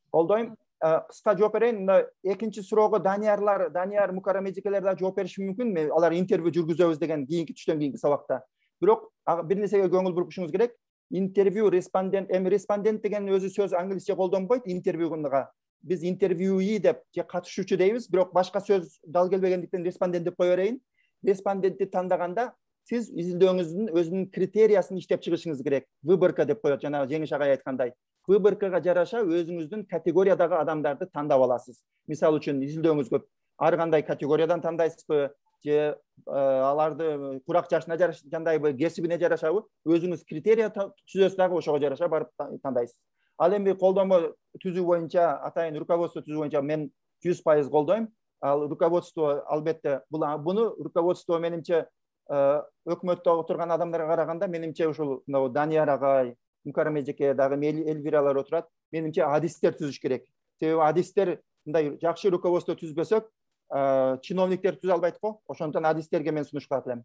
Колдойм. Кыска жооп берейин. Экинчи суроого Данияр Мукаррам эжекелер да жооп бериши мүмкүн. Алар интервью жүргүзөбүз деген кийинки түштөн кийинки сабакта. Бирок бир нерсеге көңүл бурушуңуз керек. Интервью, респондент деген өзү сөз англисче колдонбойт интервьюга. Биз интервьюи деп же катышуучу дейбиз, бирок башка сөз дал келбегендиктен респондент деп кое берейин. Респондентти тандаганда сиз изилдөөңүздүн өзүнүн критериясын иштеп чыгышыңыз керек. Выборка деп коет, жана Жеңиш агай айткандай. Выборкага жараша өзүңүздүн категориядагы адамдарды тандап аласыз. Мисалы үчүн изилдөөңүз көп. Ар кандай категориядан тандайсызбы, же аларды курак жашына жарашкандайбы, кесибине жарашабы, өзүңүз критерия түзөсүз дагы ошого жараша барып тандайсыз. Ал эми колдонмо түзүү боюнча, атайын руководство түзүү боюнча мен 100% колдойм. Ал руководство албетте буну руководство менимче өкмөттө отурган адамдарга караганда менимче ушул Данияр агай, Мукаррам эжеке, дагы Эльвиралар отурат. Менимче адистер түзүш керек. Себеби адистер мындай жакшы руководство түзбөсөк, чиновниктер түзө албайт го. Ошондуктан адистерге мен сунуш кылат элем.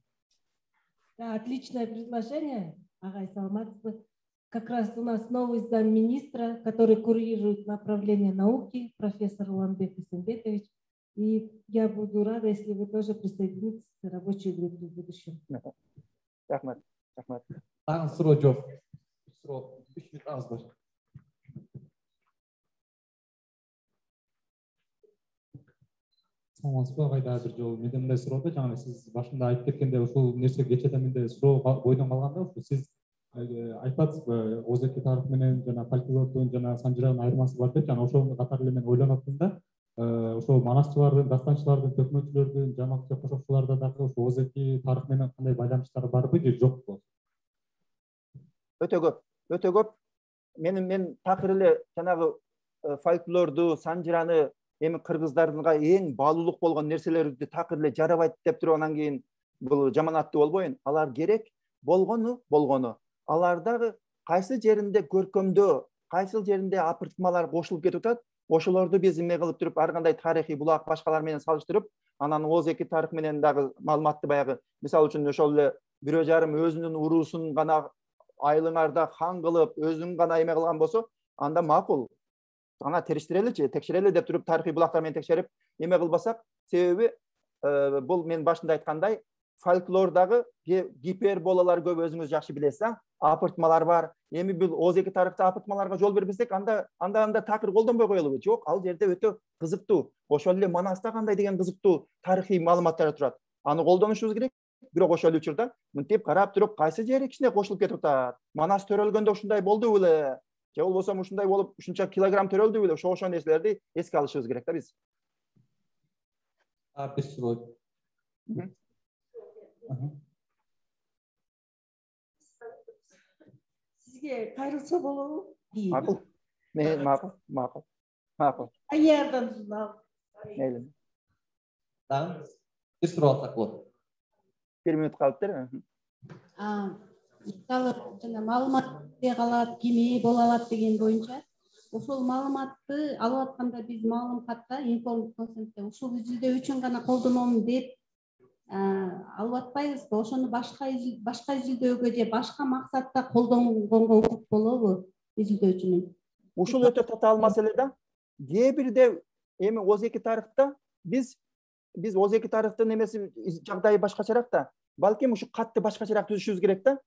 Да, отличное предложение, агай, саламатсызбы. Как раз у нас новый замминистра, который курирует направление науки, профессор Уланбек Исенбекович. И я буду рада, если вы тоже присоединитесь к рабочей группе в будущем. Рахмат. Тагы суроо жок. Суроо 3 мүнөт аз бар. Саламатсызбы агай, дагы бир жолу менде мындай суроо да, жана сиз башында айтып кеткенде ушул нерсе кечээде менде суроо бойдон калганда, ушул сиз айтасызбы, Озеки тарых менен жана фольклордун жана санжырагын айырмасы бар деп, жана ошол катары эле мен ойлонуп атам да, ошол манасчылардын, дастанчылардын, төкмөчүлөрдүн, жамакчы кошокчуларда дагы ошол Озеки тарых менен кандай байланыштары барбы же жокпу? Өтө көп. Мен такыр эле жанагы фольклорду, санжыраны эми кыргыздардынга эң баалуулук болгон нерселерди такыр эле жарабайт деп туруп анан кийин бул жаманаттуу болбойн. Алар керек болгону. Алардагы кайсы жеринде көркөмдөө, кайсы жеринде апыртмалар кошулуп кетип атат, ошолорду биз эме кылып туруп, ар кандай тарыхый булак башкалар менен салыштырып, анан Озеки тарых менен дагы маалыматты баягы, мисалы үчүн ошол эле 1,5 өзүнүн уруусун гана айылыңарда хан кылып, өзүн гана эме кылган болсо, анда макул. Ана текширели деп туруп тарыхый булактар менен текшерип эме кылбасак, себеби бул мен башында айткандай, фольклордагы гиперболалар көп, өзүңүз жакшы билесиз, апыртмалар бар. Эми бул Озеки тарыхта апыртмаларга жол бербесек, анда такыр колдонбой коелубу? Жок, ал жерде өтө кызыктуу. Ошол эле Манаста кандай деген кызыктуу тарыхый маалыматтар турат. аны колдонушубуз керек. Бирок ошол учурда мынтип карап туруп кайсы жери кичине кошулуп кетип атат. Манас төрөлгөндө ушундай болду беле? Же болбосо ушундай болуп ушунча килограмм төрөлдү беле? Ошол нерселерди эске алышыбыз керек да биз. Bir суроо. Sizge kayrilsa bolobу? Макул. Мен макул. Аярдан жинап. Мейли. Дагы bir суроо алсак болот. 1 минут калыптыр. Мисалы жана маалымат калат, кими боло алат деген боюнча ошол маалыматты алып атканда биз маалым катта informed consent'те ушул изилдөө үчүн гана колдоном деп алып атпайбызбы? Ошону башка изилдөөгө же башка максатта колдонгонго укук болобу изилдөөчүнүн? Ушул өтө татаал маселе да. Кээ бирде эми озеки тарыхта биз озеки тарыхтын эмеси жагдайы башкачараак да. Балким ушу катты башкачараак түзүшүбүз керек да.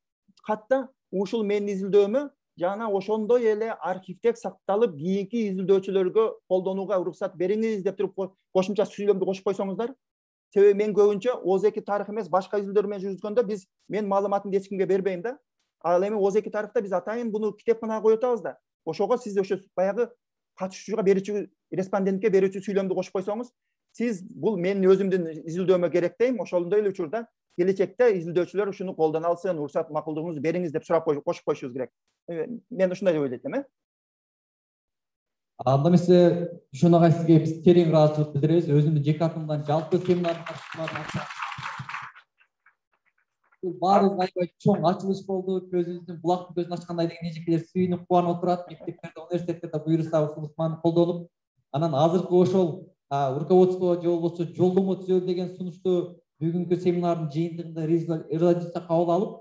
Катта ушул менин изилдөөмө жана ошондой эле архивде сакталып кийинки изилдөөчүлөргө колдонууга уруксат бериңиз деп туруп кошумча сүйлөмдү кошуп койсоңуздар. Себеби мен көбүнчө озеки тарых эмес башка изилдөөр менен жүргүзгөндө биз мен маалыматымды эч кимге бербейм да. Ал эми озеки тарыхта биз атайын буну китепканага коюп атабыз да. Ошого сиз ошо баягы катышуучуга берүүчү респондентке берүүчү сүйлөмдү кошуп койсоңуз, сиз бул менин өзүмдүн изилдөөмө керек дейм. Ошондой эле учурда келечекте изилдөөчүлөр ушуну колдоно алсын, уруксат макулдугуңузду бериңиз деп сурап кошуп коюшубуз керек. Мен ушундай деп ойлойт элем. Анда эмесе ушунага сизге биз терең ыраазычылык билдиребиз. Өзүмдүн жеке атымдан жалпы семинардын катышуучуларына бул баардык аябай чоң ачылыш болду. Көзүбүздүн булактын көзүн ачкандай деген эжекелер сүйүнүп кубанып отурат. Мектептерде, университеттерде буюрса ушул мааны колдонуп, анан азыркы ошол руководство же болбосо жолдомо түзөлү деген сунушту бүгүнкү семинардын жыйынтыгында резолюция кабыл алып,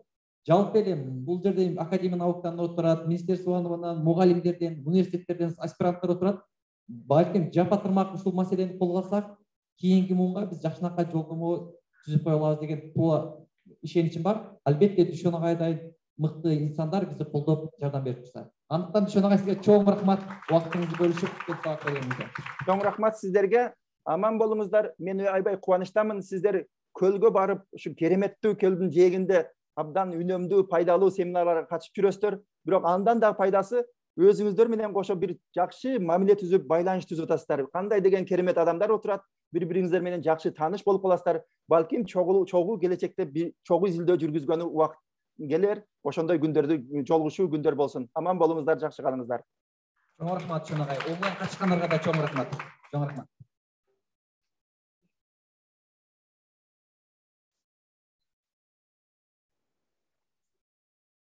жалпы эле бул жерде академия науктан отурат, министерствонун мугалимдерден, университеттерден аспиранттар отурат. Балким жапатырмак ушул маселени колго алсак, кийинки муунга биз жакшынакай жолдомо түзүп кое алабыз деген туула ишеничим бар. Албетте Дүйшөнагайдай мыкты инсандар бизди колдоп жардам берип турса. Андыктан Дүйшөнагай сизге чоң рахмат, убактыңызды бөлүшүп сабак бергениңизге. Чоң рахмат сиздерге. Аман болуңуздар. Мен аябай кубанычтамын. Сиздер көлгө барып, ушу кереметтүү көлдүн жээгинде абдан үнөмдүү, пайдалуу семинарларга катышып жүрөсүздөр. Бирок андан да пайдасы өзүңүздөр менен кошо бир жакшы мамиле түзүп, байланыш түзүп атасыздар. Кандай деген керемет адамдар отурат. Бири-бириңиздер менен жакшы тааныш болуп каласыздар. Балким чогуу келечекте чогуу изилдөө жүргүзгөнү убакыт келер. Ошондой күндөрдү жолугушуу күндөр болсун. Аман болуңуздар, жакшы калыңыздар. Чоң рахмат Дүйшөнагай. Оңдон качкандарга да чоң рахмат. Чоң рахмат.